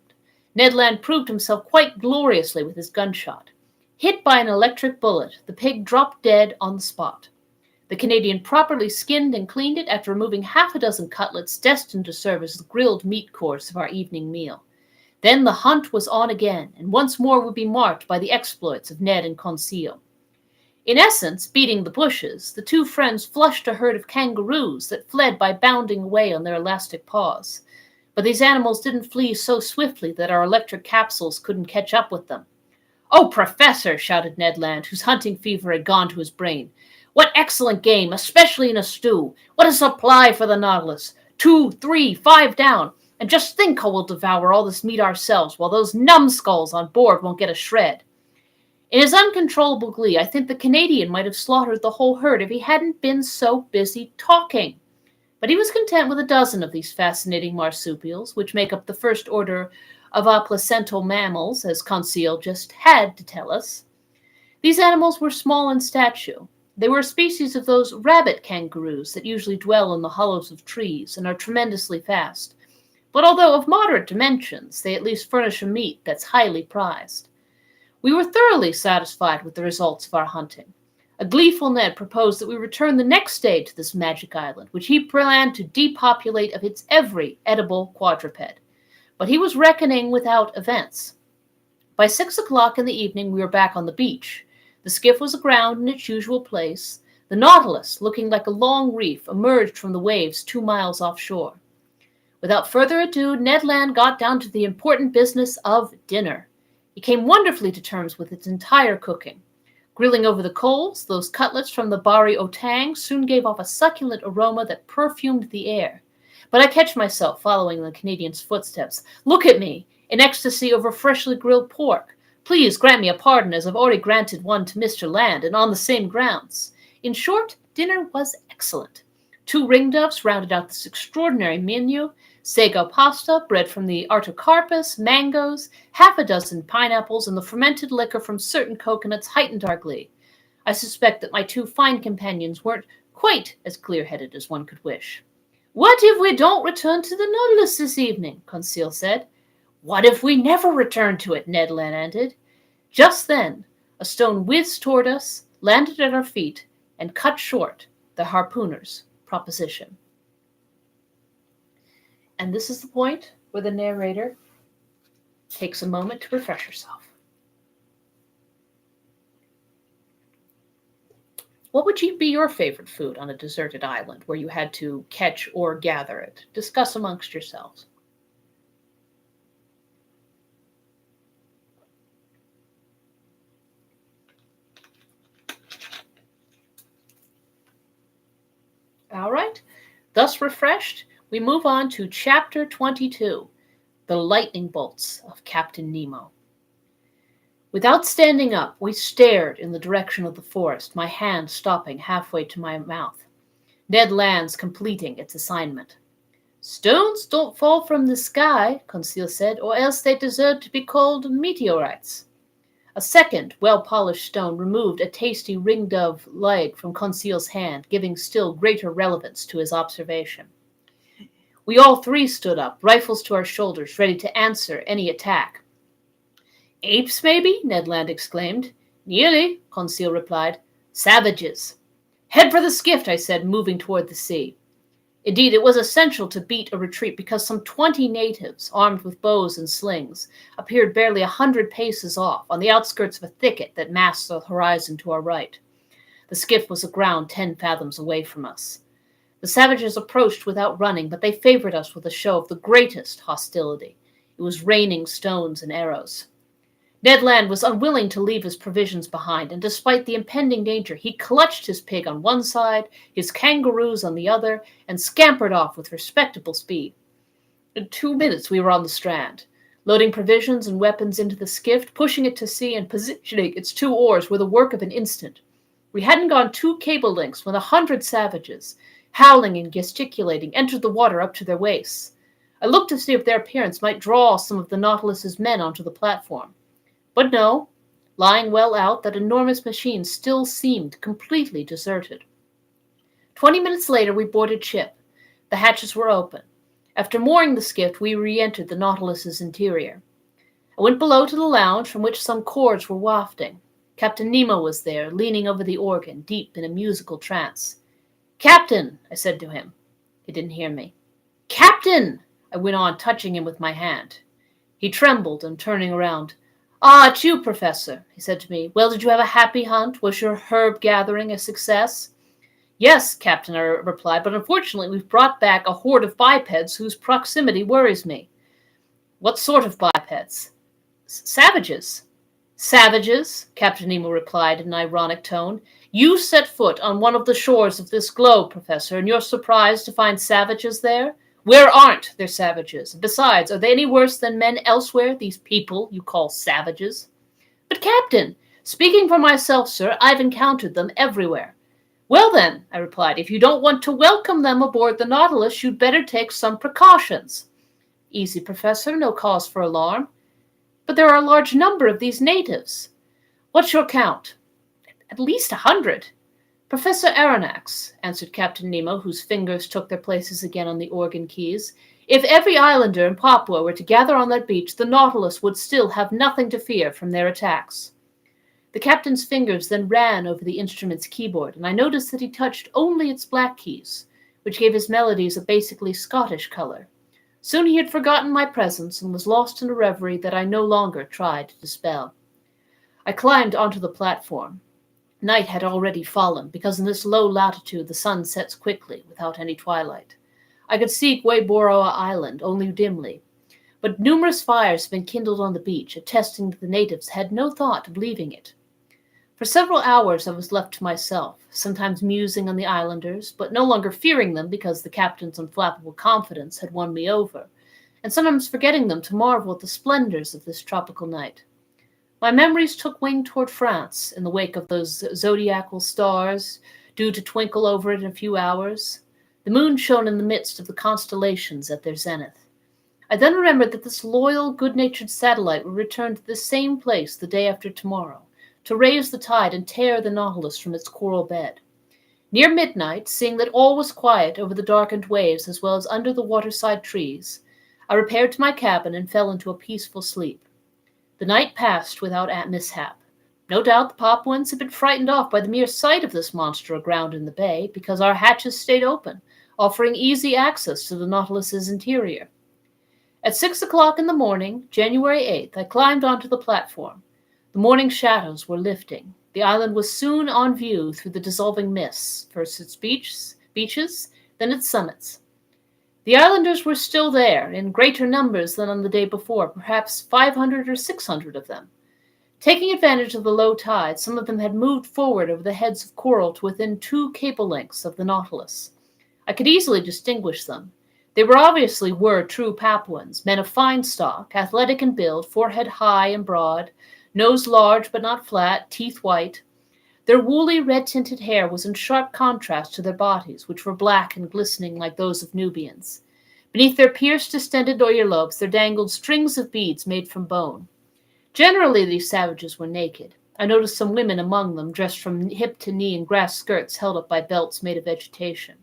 [SPEAKER 1] Ned Land proved himself quite gloriously with his gunshot. Hit by an electric bullet, the pig dropped dead on the spot. The Canadian properly skinned and cleaned it after removing half a dozen cutlets destined to serve as the grilled meat course of our evening meal. Then the hunt was on again, and once more would be marked by the exploits of Ned and Conseil. In essence, beating the bushes, the 2 friends flushed a herd of kangaroos that fled by bounding away on their elastic paws. But these animals didn't flee so swiftly that our electric capsules couldn't catch up with them. "Oh, Professor!" shouted Ned Land, whose hunting fever had gone to his brain. "What excellent game, especially in a stew! What a supply for the Nautilus! 2, 3, 5 down! And just think how we'll devour all this meat ourselves, while those numbskulls on board won't get a shred." In his uncontrollable glee, I think the Canadian might have slaughtered the whole herd if he hadn't been so busy talking. But he was content with a dozen of these fascinating marsupials, which make up the first order of aplacental mammals, as Conseil just had to tell us. These animals were small in stature. They were a species of those rabbit kangaroos that usually dwell in the hollows of trees and are tremendously fast. But although of moderate dimensions, they at least furnish a meat that's highly prized. We were thoroughly satisfied with the results of our hunting. A gleeful Ned proposed that we return the next day to this magic island, which he planned to depopulate of its every edible quadruped. But he was reckoning without events. By 6 o'clock in the evening, we were back on the beach. The skiff was aground in its usual place. The Nautilus, looking like a long reef, emerged from the waves 2 miles offshore. Without further ado, Ned Land got down to the important business of dinner. He came wonderfully to terms with its entire cooking. Grilling over the coals, those cutlets from the bari otang soon gave off a succulent aroma that perfumed the air. But I catch myself following in the Canadian's footsteps. "Look at me, in ecstasy over freshly grilled pork. Please grant me a pardon, as I've already granted one to Mr. Land, and on the same grounds." In short, dinner was excellent. 2 ringdoves rounded out this extraordinary menu, sago pasta, bread from the artocarpus, mangoes, half a dozen pineapples, and the fermented liquor from certain coconuts heightened our glee. I suspect that my 2 fine companions weren't quite as clear-headed as one could wish. "What if we don't return to the Nautilus this evening?" Conseil said. "What if we never return to it?" Ned Land ended. Just then, a stone whizzed toward us, landed at our feet, and cut short the harpooner's proposition. And this is the point where the narrator takes a moment to refresh herself. What would be your favorite food on a deserted island where you had to catch or gather it? Discuss amongst yourselves. All right. Thus refreshed, we move on to Chapter 22, The Lightning Bolts of Captain Nemo. Without standing up, we stared in the direction of the forest, my hand stopping halfway to my mouth. Ned Land's completing its assignment. "Stones don't fall from the sky," Conseil said, "or else they deserve to be called meteorites." A second, well-polished stone removed a tasty ringdove leg from Conseil's hand, giving still greater relevance to his observation. We all three stood up, rifles to our shoulders, ready to answer any attack. "Apes, maybe?" Ned Land exclaimed. "Nearly," Conseil replied. "Savages." "Head for the skiff," I said, moving toward the sea. Indeed, it was essential to beat a retreat because some 20 natives, armed with bows and slings, appeared barely 100 paces off, on the outskirts of a thicket that masked the horizon to our right. The skiff was aground 10 fathoms away from us. The savages approached without running, but they favored us with a show of the greatest hostility. It was raining stones and arrows. Ned Land was unwilling to leave his provisions behind, and despite the impending danger, he clutched his pig on one side, his kangaroos on the other, and scampered off with respectable speed. In 2 minutes we were on the strand. Loading provisions and weapons into the skiff, pushing it to sea, and positioning its 2 oars were the work of an instant. We hadn't gone 2 cable lengths when 100 savages, howling and gesticulating, entered the water up to their waists. I looked to see if their appearance might draw some of the Nautilus's men onto the platform. But no, lying well out, that enormous machine still seemed completely deserted. 20 minutes later, we boarded ship. The hatches were open. After mooring the skiff, we re-entered the Nautilus's interior. I went below to the lounge from which some chords were wafting. Captain Nemo was there, leaning over the organ, deep in a musical trance. "Captain," I said to him. He didn't hear me. "Captain," I went on, touching him with my hand. He trembled, and turning around, "Ah, it's you, Professor," he said to me. "Well, did you have a happy hunt? Was your herb gathering a success?" "Yes, Captain," I replied, "but unfortunately we've brought back a horde of bipeds whose proximity worries me." "What sort of bipeds?" "Savages." "Savages?" Captain Nemo replied in an ironic tone. "You set foot on one of the shores of this globe, Professor, and you're surprised to find savages there? Where aren't there savages? Besides, are they any worse than men elsewhere, these people you call savages?" "But, Captain, speaking for myself, sir, I've encountered them everywhere." "Well then," I replied, "if you don't want to welcome them aboard the Nautilus, you'd better take some precautions." "Easy, Professor, no cause for alarm." "But there are a large number of these natives." "What's your count?" "At least 100. "Professor Aronnax," answered Captain Nemo, whose fingers took their places again on the organ keys, "if every islander in Papua were to gather on that beach, the Nautilus would still have nothing to fear from their attacks." The captain's fingers then ran over the instrument's keyboard, and I noticed that he touched only its black keys, which gave his melodies a basically Scottish color. Soon he had forgotten my presence and was lost in a reverie that I no longer tried to dispel. I climbed onto the platform. Night had already fallen, because in this low latitude the sun sets quickly, without any twilight. I could see Gueboroa Island only dimly, but numerous fires had been kindled on the beach, attesting that the natives had no thought of leaving it. For several hours I was left to myself, sometimes musing on the islanders, but no longer fearing them because the captain's unflappable confidence had won me over, and sometimes forgetting them to marvel at the splendors of this tropical night. My memories took wing toward France in the wake of those zodiacal stars, due to twinkle over it in a few hours. The moon shone in the midst of the constellations at their zenith. I then remembered that this loyal, good-natured satellite would return to this same place the day after tomorrow, to raise the tide and tear the Nautilus from its coral bed. Near midnight, seeing that all was quiet over the darkened waves as well as under the waterside trees, I repaired to my cabin and fell into a peaceful sleep. The night passed without mishap. No doubt the Papuans had been frightened off by the mere sight of this monster aground in the bay, because our hatches stayed open, offering easy access to the Nautilus's interior. At 6 o'clock in the morning, January 8th, I climbed onto the platform. The morning shadows were lifting. The island was soon on view through the dissolving mists, first its beaches, then its summits. The islanders were still there, in greater numbers than on the day before, perhaps 500 or 600 of them. Taking advantage of the low tide, some of them had moved forward over the heads of coral to within 2 cable lengths of the Nautilus. I could easily distinguish them. They were true Papuans, men of fine stock, athletic in build, forehead high and broad, nose large but not flat, teeth white. Their woolly, red-tinted hair was in sharp contrast to their bodies, which were black and glistening like those of Nubians. Beneath their pierced, distended earlobes there dangled strings of beads made from bone. Generally these savages were naked. I noticed some women among them, dressed from hip to knee in grass skirts held up by belts made of vegetation.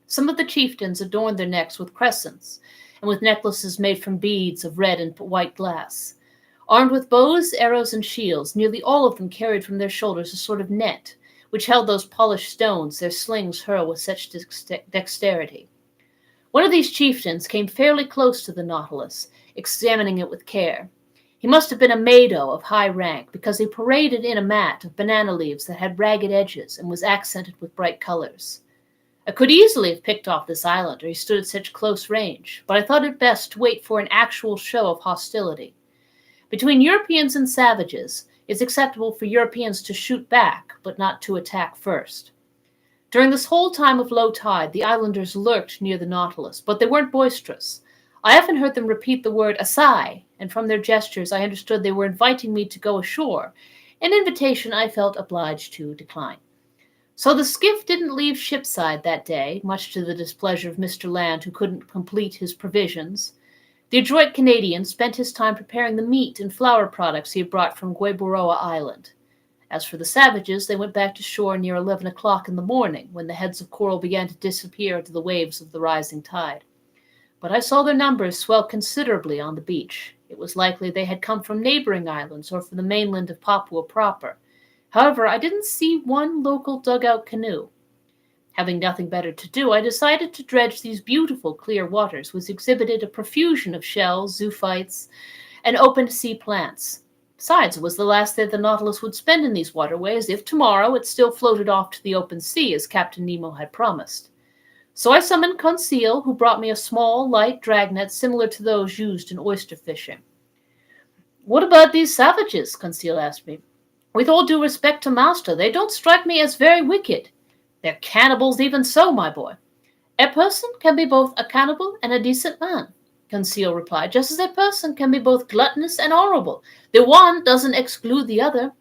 [SPEAKER 1] Some of the chieftains adorned their necks with crescents, and with necklaces made from beads of red and white glass. Armed with bows, arrows, and shields, nearly all of them carried from their shoulders a sort of net, which held those polished stones their slings hurl with such dexterity. One of these chieftains came fairly close to the Nautilus, examining it with care. He must have been a Mado of high rank, because he paraded in a mat of banana leaves that had ragged edges and was accented with bright colors. I could easily have picked off this islander, he stood at such close range, but I thought it best to wait for an actual show of hostility. Between Europeans and savages, it's acceptable for Europeans to shoot back, but not to attack first. During this whole time of low tide, the islanders lurked near the Nautilus, but they weren't boisterous. I often heard them repeat the word "asai," and from their gestures I understood they were inviting me to go ashore, an invitation I felt obliged to decline. So the skiff didn't leave shipside that day, much to the displeasure of Mr. Land, who couldn't complete his provisions. The adroit Canadian spent his time preparing the meat and flour products he had brought from Gueboroa Island. As for the savages, they went back to shore near 11 o'clock in the morning, when the heads of coral began to disappear into the waves of the rising tide. But I saw their numbers swell considerably on the beach. It was likely they had come from neighboring islands or from the mainland of Papua proper. However, I didn't see one local dugout canoe. Having nothing better to do, I decided to dredge these beautiful clear waters, which exhibited a profusion of shells, zoophytes, and open sea plants. Besides, it was the last day the Nautilus would spend in these waterways, if tomorrow it still floated off to the open sea, as Captain Nemo had promised. So I summoned Conseil, who brought me a small, light dragnet similar to those used in oyster fishing. "What about these savages?" Conseil asked me. "With all due respect to master, they don't strike me as very wicked." "They're cannibals even so, my boy." "A person can be both a cannibal and a decent man," Conseil replied, "just as a person can be both gluttonous and honorable. The one doesn't exclude the other."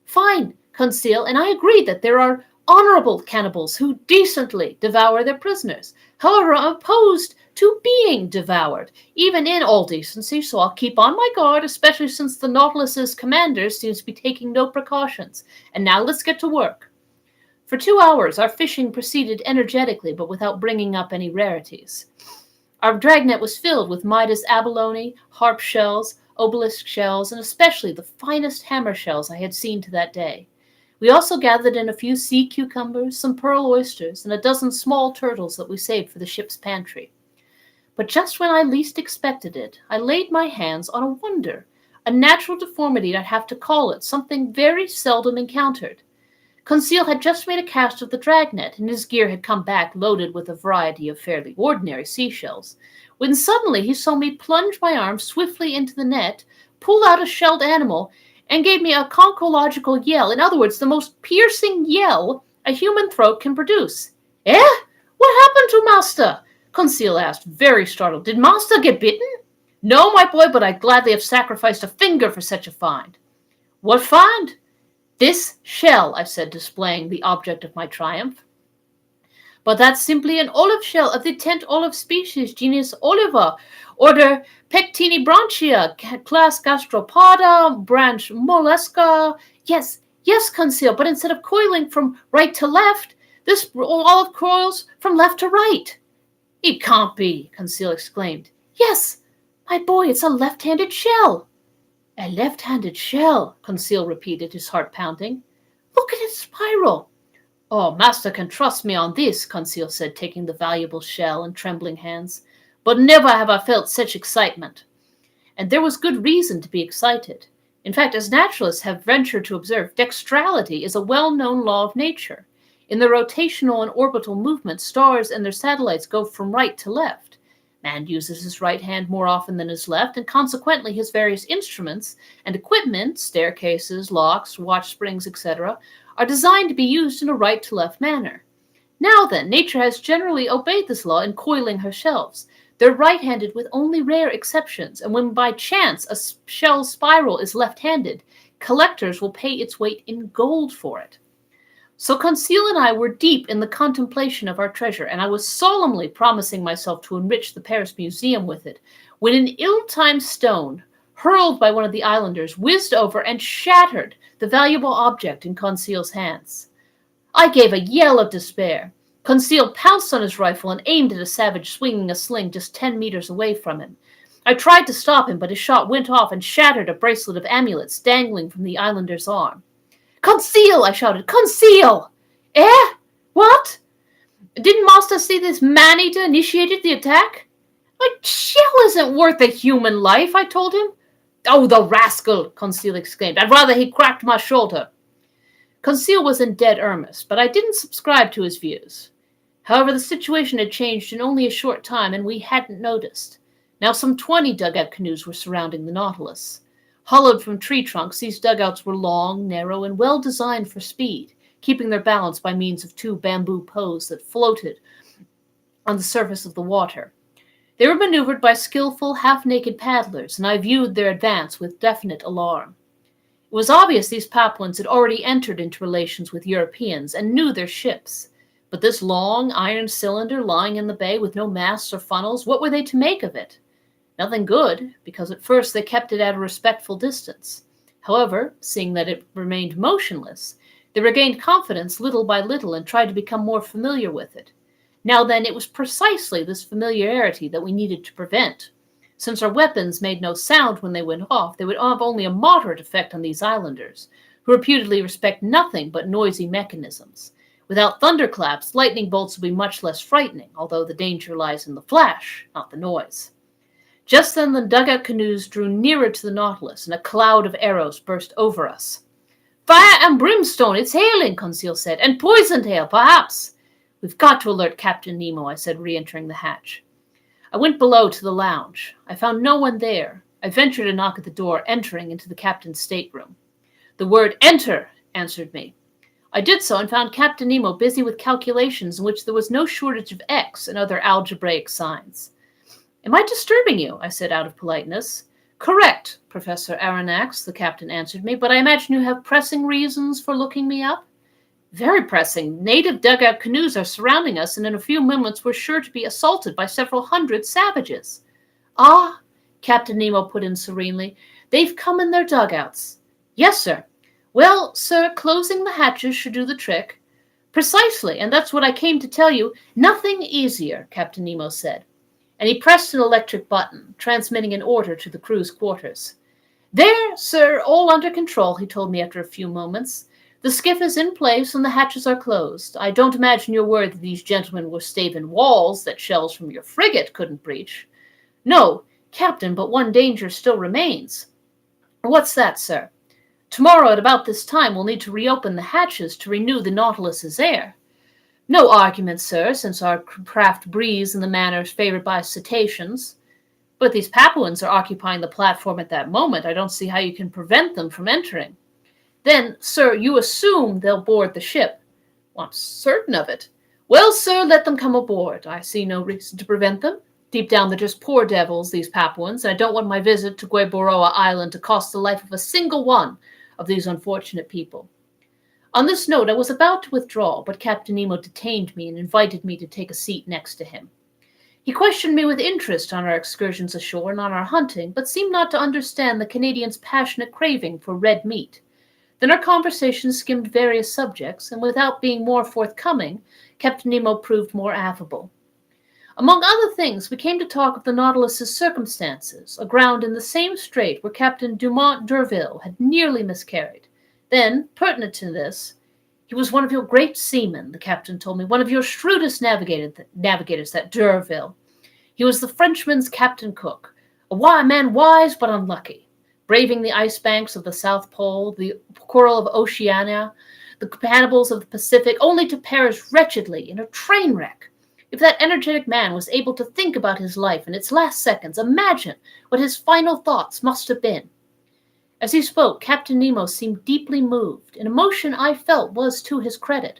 [SPEAKER 1] "Fine, Conseil, and I agree that there are honorable cannibals who decently devour their prisoners. However, I'm opposed to being devoured, even in all decency, so I'll keep on my guard, especially since the Nautilus's commander seems to be taking no precautions. And now let's get to work." For 2 hours, our fishing proceeded energetically, but without bringing up any rarities. Our dragnet was filled with Midas abalone, harp shells, obelisk shells, and especially the finest hammer shells I had seen to that day. We also gathered in a few sea cucumbers, some pearl oysters, and a dozen small turtles that we saved for the ship's pantry. But just when I least expected it, I laid my hands on a wonder, a natural deformity I'd have to call it, something very seldom encountered. Conseil had just made a cast of the dragnet, and his gear had come back loaded with a variety of fairly ordinary seashells, when suddenly he saw me plunge my arm swiftly into the net, pull out a shelled animal, and gave me a conchological yell, in other words, the most piercing yell a human throat can produce. "Eh? What happened to master?" Conseil asked, very startled. "Did master get bitten?" "No, my boy, but I'd gladly have sacrificed a finger for such a find." "What find?" "This shell," I said, displaying the object of my triumph. "But that's simply an olive shell of the 10th olive species, genus Oliva, order Pectinibranchia, class Gastropoda, branch Mollusca." Yes, Conseil, but instead of coiling from right to left, this olive coils from left to right." "It can't be," Conseil exclaimed. "Yes, my boy, it's a left-handed shell." "A left-handed shell," Conseil repeated, his heart pounding. "Look at its spiral." "Oh, master can trust me on this," Conseil said, taking the valuable shell in trembling hands. "But never have I felt such excitement." And there was good reason to be excited. In fact, as naturalists have ventured to observe, dextrality is a well-known law of nature. In their rotational and orbital movements, stars and their satellites go from right to left. Man uses his right hand more often than his left, and consequently his various instruments and equipment, staircases, locks, watch springs, etc., are designed to be used in a right-to-left manner. Now then, nature has generally obeyed this law in coiling her shells. They're right-handed with only rare exceptions, and when by chance a shell spiral is left-handed, collectors will pay its weight in gold for it. So Conseil and I were deep in the contemplation of our treasure, and I was solemnly promising myself to enrich the Paris Museum with it, when an ill-timed stone, hurled by one of the islanders, whizzed over and shattered the valuable object in Conseil's hands. I gave a yell of despair. Conseil pounced on his rifle and aimed at a savage swinging a sling just 10 meters away from him. I tried to stop him, but his shot went off and shattered a bracelet of amulets dangling from the islander's arm. "Conseil!" I shouted. "Conseil!" "Eh? What?" "Didn't Master see this man-eater initiated the attack?" "My shell isn't worth a human life," I told him. "Oh, the rascal!" Conseil exclaimed. "I'd rather he cracked my shoulder." Conseil was in dead earnest, but I didn't subscribe to his views. However, the situation had changed in only a short time, and we hadn't noticed. Now some 20 dugout canoes were surrounding the Nautilus. Hollowed from tree trunks, these dugouts were long, narrow, and well designed for speed, keeping their balance by means of 2 bamboo poles that floated on the surface of the water. They were maneuvered by skillful, half-naked paddlers, and I viewed their advance with definite alarm. It was obvious these Papuans had already entered into relations with Europeans and knew their ships. But this long, iron cylinder lying in the bay with no masts or funnels, what were they to make of it? Nothing good, because at first they kept it at a respectful distance. However, seeing that it remained motionless, they regained confidence little by little and tried to become more familiar with it. Now then, it was precisely this familiarity that we needed to prevent. Since our weapons made no sound when they went off, they would have only a moderate effect on these islanders, who reputedly respect nothing but noisy mechanisms. Without thunderclaps, lightning bolts would be much less frightening, although the danger lies in the flash, not the noise. Just then the dugout canoes drew nearer to the Nautilus, and a cloud of arrows burst over us. "Fire and brimstone, it's hailing," Conseil said, "and poisoned hail, perhaps." "We've got to alert Captain Nemo," I said, re-entering the hatch. I went below to the lounge. I found no one there. I ventured to knock at the door, entering into the captain's stateroom. The word "enter" answered me. I did so and found Captain Nemo busy with calculations in which there was no shortage of X and other algebraic signs. "Am I disturbing you?" I said out of politeness. "Correct, Professor Aronnax," the captain answered me, "but I imagine you have pressing reasons for looking me up?" "Very pressing. Native dugout canoes are surrounding us, and in a few moments we're sure to be assaulted by several hundred savages." "Ah," Captain Nemo put in serenely, "they've come in their dugouts." "Yes, sir." "Well, sir, closing the hatches should do the trick." "Precisely, and that's what I came to tell you." "Nothing easier," Captain Nemo said, and he pressed an electric button, transmitting an order to the crew's quarters. "There, sir, all under control," he told me after a few moments. "The skiff is in place and the hatches are closed. I don't imagine you're worried that these gentlemen will stave in walls that shells from your frigate couldn't breach." "No, Captain, but one danger still remains." "What's that, sir?" "Tomorrow at about this time we'll need to reopen the hatches to renew the Nautilus's air." "No argument, sir, since our craft breathes in the manner favored by cetaceans." "But these Papuans are occupying the platform at that moment. I don't see how you can prevent them from entering." "Then, sir, you assume they'll board the ship." "I'm certain of it." "Well, sir, let them come aboard. I see no reason to prevent them. Deep down they're just poor devils, these Papuans, and I don't want my visit to Gueboroa Island to cost the life of a single one of these unfortunate people." On this note, I was about to withdraw, but Captain Nemo detained me and invited me to take a seat next to him. He questioned me with interest on our excursions ashore and on our hunting, but seemed not to understand the Canadian's passionate craving for red meat. Then our conversation skimmed various subjects, and without being more forthcoming, Captain Nemo proved more affable. Among other things, we came to talk of the Nautilus's circumstances, aground in the same strait where Captain Dumont d'Urville had nearly miscarried. Then, pertinent to this, "He was one of your great seamen," the captain told me, "one of your shrewdest navigators, that d'Urville. He was the Frenchman's Captain Cook, a man wise but unlucky, braving the ice banks of the South Pole, the coral of Oceania, the cannibals of the Pacific, only to perish wretchedly in a train wreck. If that energetic man was able to think about his life in its last seconds, imagine what his final thoughts must have been." As he spoke, Captain Nemo seemed deeply moved. An emotion I felt was to his credit.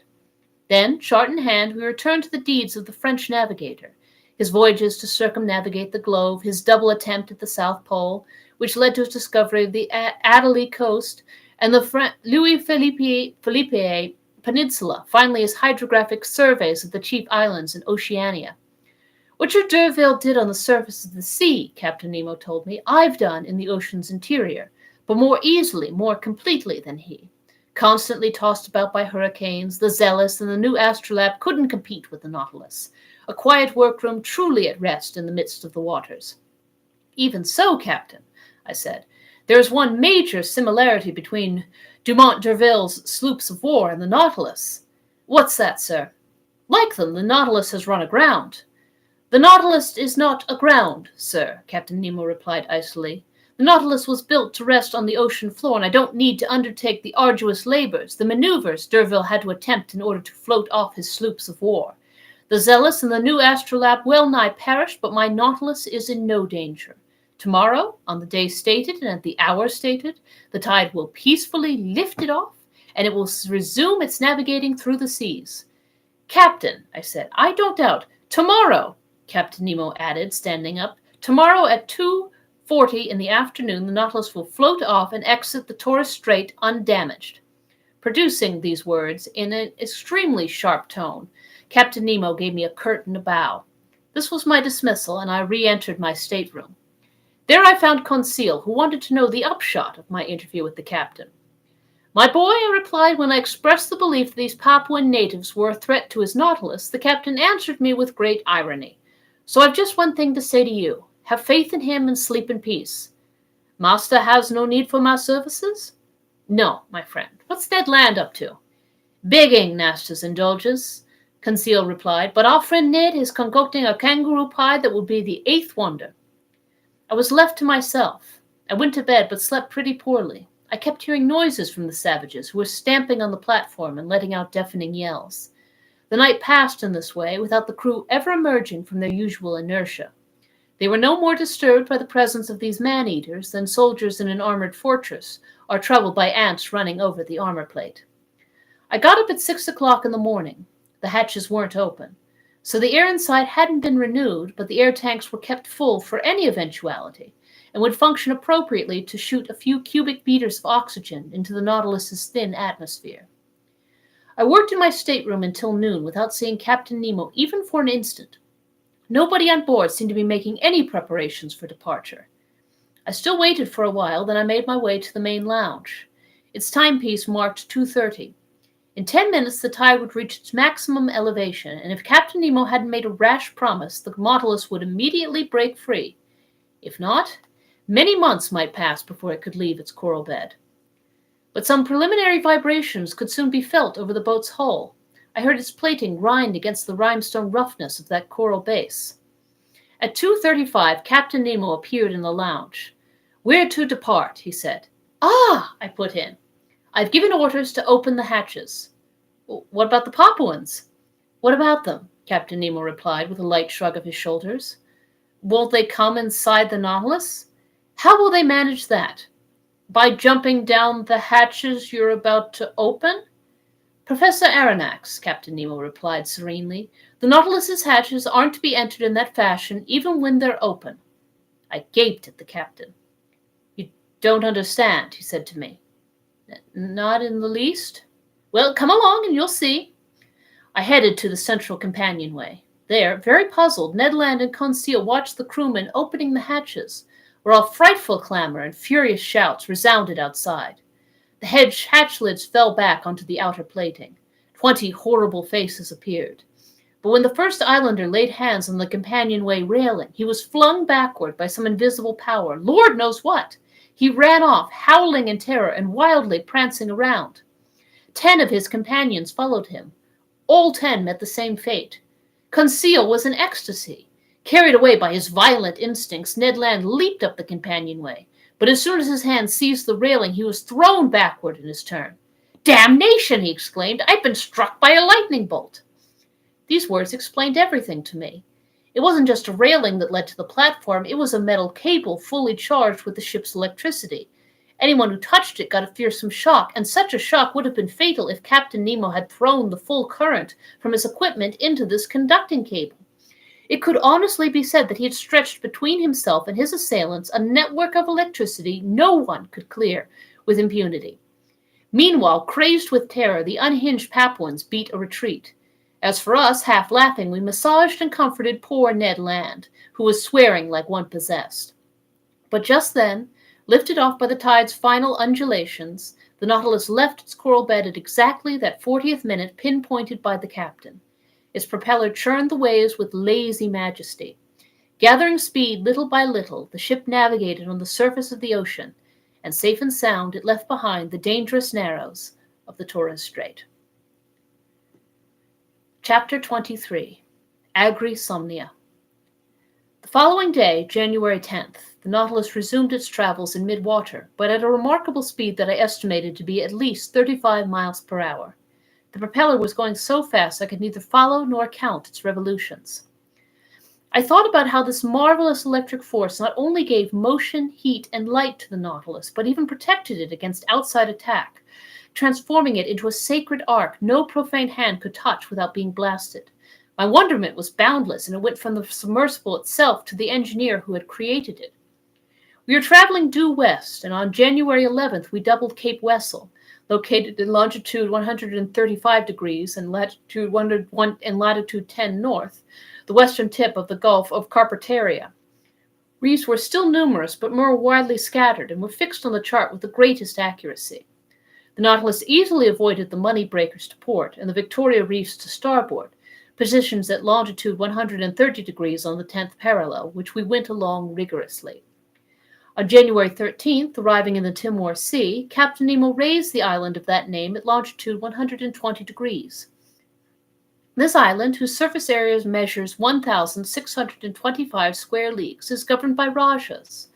[SPEAKER 1] Then, chart in hand, we returned to the deeds of the French navigator, his voyages to circumnavigate the globe, his double attempt at the South Pole, which led to his discovery of the Adelie coast and the Louis Philippe Peninsula, finally his hydrographic surveys of the chief islands in Oceania. What your D'Urville did on the surface of the sea, Captain Nemo told me, I've done in the ocean's interior, but more easily, more completely than he. Constantly tossed about by hurricanes, the Zealous and the new Astrolabe couldn't compete with the Nautilus, a quiet workroom truly at rest in the midst of the waters. Even so, Captain, I said, there is one major similarity between Dumont d'Urville's sloops of war and the Nautilus. What's that, sir? Like them, the Nautilus has run aground. The Nautilus is not aground, sir, Captain Nemo replied icily. The Nautilus was built to rest on the ocean floor, and I don't need to undertake the arduous labors, the maneuvers D'Urville had to attempt in order to float off his sloops of war. The Zealous and the new Astrolabe well nigh perished, but my Nautilus is in no danger. Tomorrow, on the day stated and at the hour stated, the tide will peacefully lift it off, and it will resume its navigating through the seas. Captain, I said, I don't doubt. Tomorrow, Captain Nemo added, standing up, tomorrow at 2:40 in the afternoon, the Nautilus will float off and exit the Torres Strait undamaged. Producing these words in an extremely sharp tone, Captain Nemo gave me a curt and a bow. This was my dismissal, and I re-entered my stateroom. There I found Conseil, who wanted to know the upshot of my interview with the captain. My boy, I replied, when I expressed the belief that these Papuan natives were a threat to his Nautilus, the captain answered me with great irony. So I've just one thing to say to you. Have faith in him and sleep in peace. Master has no need for my services? No, my friend. What's Ned Land up to? Begging Master's indulgence, Conseil replied, but our friend Ned is concocting a kangaroo pie that will be the 8th wonder. I was left to myself. I went to bed, but slept pretty poorly. I kept hearing noises from the savages, who were stamping on the platform and letting out deafening yells. The night passed in this way, without the crew ever emerging from their usual inertia. They were no more disturbed by the presence of these man-eaters than soldiers in an armored fortress are troubled by ants running over the armor plate. I got up at 6 o'clock in the morning. The hatches weren't open. So the air inside hadn't been renewed, but the air tanks were kept full for any eventuality, and would function appropriately to shoot a few cubic meters of oxygen into the Nautilus's thin atmosphere. I worked in my stateroom until noon without seeing Captain Nemo even for an instant. Nobody on board seemed to be making any preparations for departure. I still waited for a while, then I made my way to the main lounge. Its timepiece marked 2:30. In 10 minutes, the tide would reach its maximum elevation, and if Captain Nemo hadn't made a rash promise, the Nautilus would immediately break free. If not, many months might pass before it could leave its coral bed. But some preliminary vibrations could soon be felt over the boat's hull. I heard its plating grind against the rhinestone roughness of that coral base. At 2:35, Captain Nemo appeared in the lounge. "We're to depart," he said. "Ah!" I put in. "I've given orders to open the hatches." "What about the Papuans?" "What about them?" Captain Nemo replied with a light shrug of his shoulders. "Won't they come inside the Nautilus?" "How will they manage that?" "By jumping down the hatches you're about to open?" "Professor Aronnax," Captain Nemo replied serenely, "the Nautilus's hatches aren't to be entered in that fashion even when they're open." I gaped at the captain. "You don't understand," he said to me. "Not in the least." "Well, come along and you'll see." I headed to the central companionway. There, very puzzled, Ned Land and Conseil watched the crewmen opening the hatches, while a frightful clamor and furious shouts resounded outside. The hatch lids fell back onto the outer plating. 20 horrible faces appeared. But when the first islander laid hands on the companionway railing, he was flung backward by some invisible power, Lord knows what. He ran off, howling in terror and wildly prancing around. 10 of his companions followed him. All 10 met the same fate. Conseil was in ecstasy. Carried away by his violent instincts, Ned Land leaped up the companionway. But as soon as his hand seized the railing, he was thrown backward in his turn. "Damnation!" he exclaimed. "I've been struck by a lightning bolt." These words explained everything to me. It wasn't just a railing that led to the platform. It was a metal cable fully charged with the ship's electricity. Anyone who touched it got a fearsome shock, and such a shock would have been fatal if Captain Nemo had thrown the full current from his equipment into this conducting cable. It could honestly be said that he had stretched between himself and his assailants a network of electricity no one could clear with impunity. Meanwhile, crazed with terror, the unhinged Papuans beat a retreat. As for us, half laughing, we massaged and comforted poor Ned Land, who was swearing like one possessed. But just then, lifted off by the tide's final undulations, the Nautilus left its coral bed at exactly that 40th minute pinpointed by the captain. Its propeller churned the waves with lazy majesty. Gathering speed little by little, the ship navigated on the surface of the ocean, and safe and sound it left behind the dangerous narrows of the Torres Strait. Chapter 23. Agri-Somnia. The following day, January 10th, the Nautilus resumed its travels in mid-water, but at a remarkable speed that I estimated to be at least 35 miles per hour. The propeller was going so fast I could neither follow nor count its revolutions. I thought about how this marvelous electric force not only gave motion, heat, and light to the Nautilus, but even protected it against outside attack, transforming it into a sacred ark no profane hand could touch without being blasted. My wonderment was boundless, and it went from the submersible itself to the engineer who had created it. We were traveling due west, and on January 11th we doubled Cape Wessel, located in longitude 135 degrees and latitude 101 and latitude 10 north, the western tip of the Gulf of Carpentaria. Reefs were still numerous, but more widely scattered, and were fixed on the chart with the greatest accuracy. The Nautilus easily avoided the money breakers to port and the Victoria Reefs to starboard, positions at longitude 130 degrees on the 10th parallel, which we went along rigorously. On January 13th, arriving in the Timor Sea, Captain Nemo raised the island of that name at longitude 120 degrees. This island, whose surface area measures 1,625 square leagues, is governed by Rajas.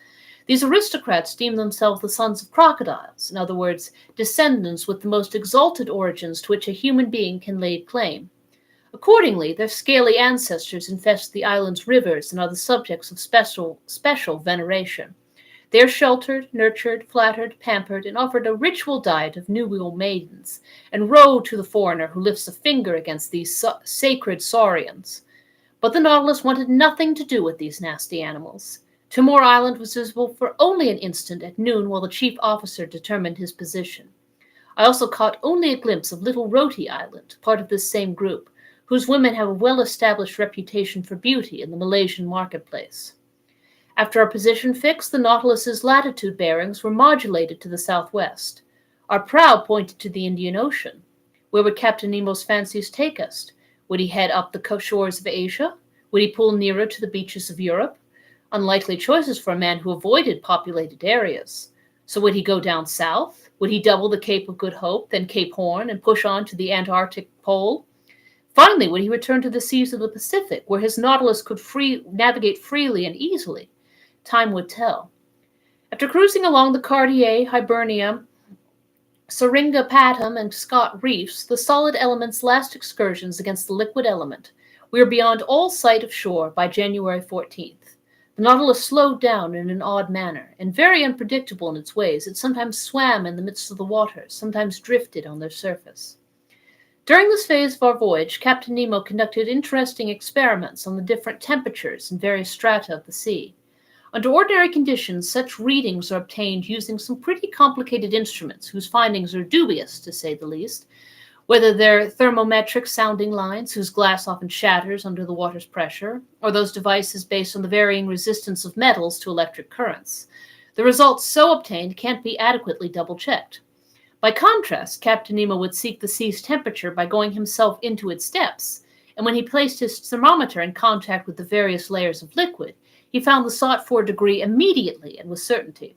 [SPEAKER 1] These aristocrats deem themselves the sons of crocodiles, in other words, descendants with the most exalted origins to which a human being can lay claim. Accordingly, their scaly ancestors infest the island's rivers and are the subjects of special veneration. They are sheltered, nurtured, flattered, pampered, and offered a ritual diet of nubile maidens, and woe to the foreigner who lifts a finger against these sacred saurians. But the Nautilus wanted nothing to do with these nasty animals. Timor Island was visible for only an instant at noon while the chief officer determined his position. I also caught only a glimpse of Little Roti Island, part of this same group, whose women have a well-established reputation for beauty in the Malaysian marketplace. After our position fixed, the Nautilus's latitude bearings were modulated to the southwest. Our prow pointed to the Indian Ocean. Where would Captain Nemo's fancies take us? Would he head up the shores of Asia? Would he pull nearer to the beaches of Europe? Unlikely choices for a man who avoided populated areas. So would he go down south? Would he double the Cape of Good Hope, then Cape Horn, and push on to the Antarctic Pole? Finally, would he return to the seas of the Pacific, where his Nautilus could navigate freely and easily? Time would tell. After cruising along the Cartier, Hibernia, Seringapatam, and Scott reefs, the solid element's last excursions against the liquid element, we were beyond all sight of shore by January 14th. The Nautilus slowed down in an odd manner, and very unpredictable in its ways. It sometimes swam in the midst of the waters, sometimes drifted on their surface. During this phase of our voyage, Captain Nemo conducted interesting experiments on the different temperatures and various strata of the sea. Under ordinary conditions, such readings are obtained using some pretty complicated instruments whose findings are dubious, to say the least, whether they're thermometric sounding lines whose glass often shatters under the water's pressure, or those devices based on the varying resistance of metals to electric currents. The results so obtained can't be adequately double-checked. By contrast, Captain Nemo would seek the sea's temperature by going himself into its depths, and when he placed his thermometer in contact with the various layers of liquid, he found the sought-for degree immediately and with certainty.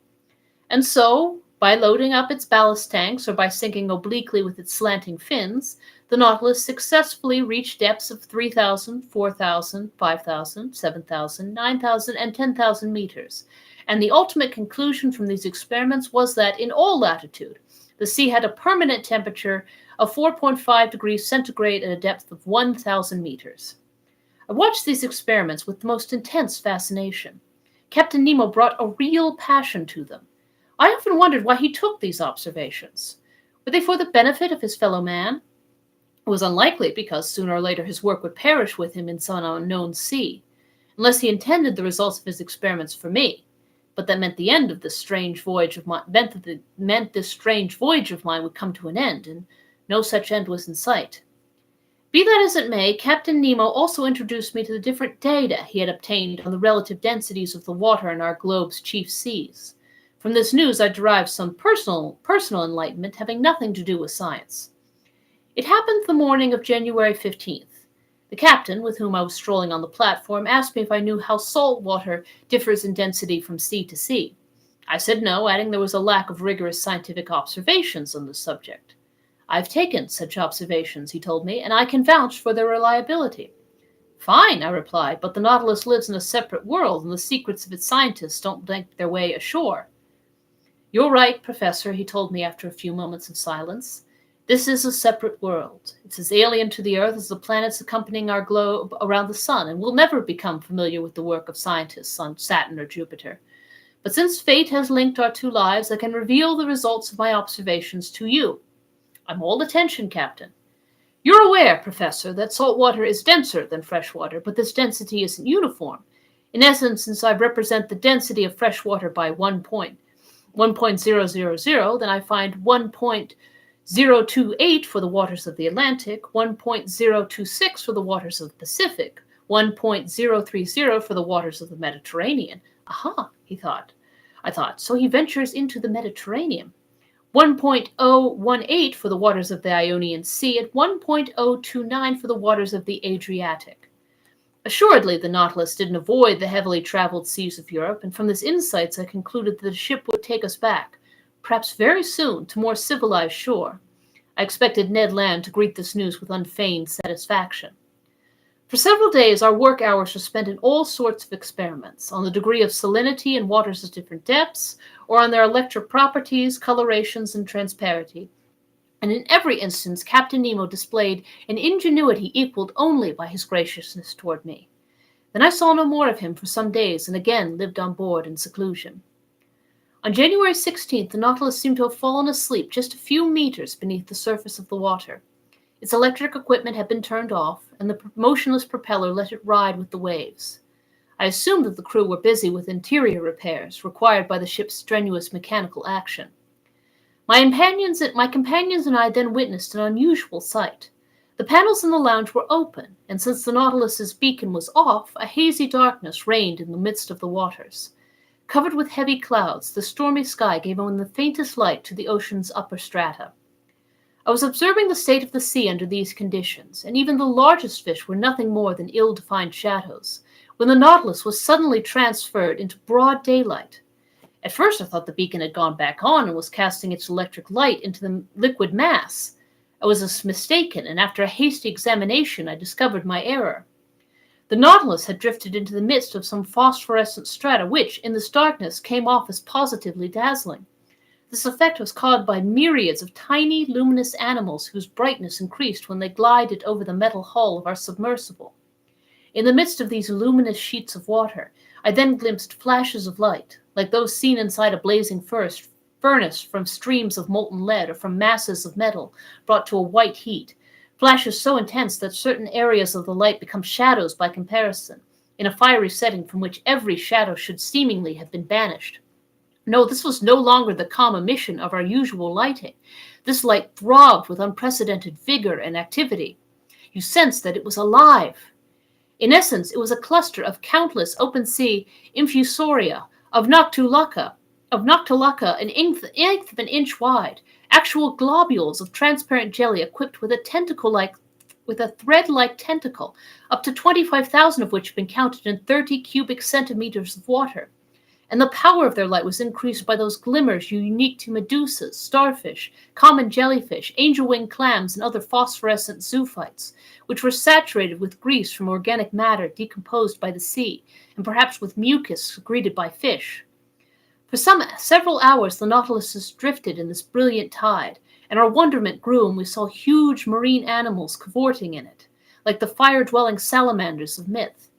[SPEAKER 1] And so, by loading up its ballast tanks or by sinking obliquely with its slanting fins, the Nautilus successfully reached depths of 3,000, 4,000, 5,000, 7,000, 9,000, and 10,000 meters. And the ultimate conclusion from these experiments was that in all latitude, the sea had a permanent temperature of 4.5 degrees centigrade at a depth of 1,000 meters. I watched these experiments with the most intense fascination. Captain Nemo brought a real passion to them. I often wondered why he took these observations. Were they for the benefit of his fellow man? It was unlikely, because sooner or later his work would perish with him in some unknown sea, unless he intended the results of his experiments for me. But that meant the end of this strange voyage of mine. Meant this strange voyage of mine would come to an end, and no such end was in sight. Be that as it may, Captain Nemo also introduced me to the different data he had obtained on the relative densities of the water in our globe's chief seas. From this news I derived some personal enlightenment having nothing to do with science. It happened the morning of January 15th. The captain, with whom I was strolling on the platform, asked me if I knew how salt water differs in density from sea to sea. I said no, adding there was a lack of rigorous scientific observations on the subject. I've taken such observations, he told me, and I can vouch for their reliability. Fine, I replied, but the Nautilus lives in a separate world, and the secrets of its scientists don't make their way ashore. You're right, Professor, he told me after a few moments of silence. This is a separate world. It's as alien to the Earth as the planets accompanying our globe around the Sun, and will never become familiar with the work of scientists on Saturn or Jupiter. But since fate has linked our two lives, I can reveal the results of my observations to you. I'm all attention, Captain. You're aware, Professor, that salt water is denser than fresh water, but this density isn't uniform. In essence, since I represent the density of fresh water by 1.000, then I find 1.028 for the waters of the Atlantic, 1.026 for the waters of the Pacific, 1.030 for the waters of the Mediterranean. Aha, he thought. I thought, so he ventures into the Mediterranean. 1.018 for the waters of the Ionian Sea, and 1.029 for the waters of the Adriatic. Assuredly, the Nautilus didn't avoid the heavily traveled seas of Europe, and from this insights I concluded that the ship would take us back, perhaps very soon, to more civilized shore. I expected Ned Land to greet this news with unfeigned satisfaction. For several days, our work hours were spent in all sorts of experiments, on the degree of salinity in waters at different depths, or on their electric properties, colorations, and transparency. And in every instance, Captain Nemo displayed an ingenuity equaled only by his graciousness toward me. Then I saw no more of him for some days, and again lived on board in seclusion. On January 16th, the Nautilus seemed to have fallen asleep just a few meters beneath the surface of the water. Its electric equipment had been turned off, and the motionless propeller let it ride with the waves. I assumed that the crew were busy with interior repairs required by the ship's strenuous mechanical action. My companions and I then witnessed an unusual sight. The panels in the lounge were open, and since the Nautilus's beacon was off, a hazy darkness reigned in the midst of the waters. Covered with heavy clouds, the stormy sky gave only the faintest light to the ocean's upper strata. I was observing the state of the sea under these conditions, and even the largest fish were nothing more than ill-defined shadows, when the Nautilus was suddenly transferred into broad daylight. At first I thought the beacon had gone back on and was casting its electric light into the liquid mass. I was mistaken, and after a hasty examination I discovered my error. The Nautilus had drifted into the midst of some phosphorescent strata which, in this darkness, came off as positively dazzling. This effect was caused by myriads of tiny, luminous animals whose brightness increased when they glided over the metal hull of our submersible. In the midst of these luminous sheets of water, I then glimpsed flashes of light, like those seen inside a blazing furnace from streams of molten lead or from masses of metal brought to a white heat, flashes so intense that certain areas of the light become shadows by comparison, in a fiery setting from which every shadow should seemingly have been banished. No, this was no longer the calm emission of our usual lighting. This light throbbed with unprecedented vigor and activity. You sensed that it was alive. In essence, it was a cluster of countless open-sea infusoria, of Noctiluca, an eighth of an inch wide, actual globules of transparent jelly equipped with a thread-like tentacle, up to 25,000 of which had been counted in 30 cubic centimeters of water. And the power of their light was increased by those glimmers unique to medusas, starfish, common jellyfish, angel-wing clams, and other phosphorescent zoophytes, which were saturated with grease from organic matter decomposed by the sea, and perhaps with mucus secreted by fish. For several hours the Nautilus drifted in this brilliant tide, and our wonderment grew when we saw huge marine animals cavorting in it, like the fire-dwelling salamanders of myth.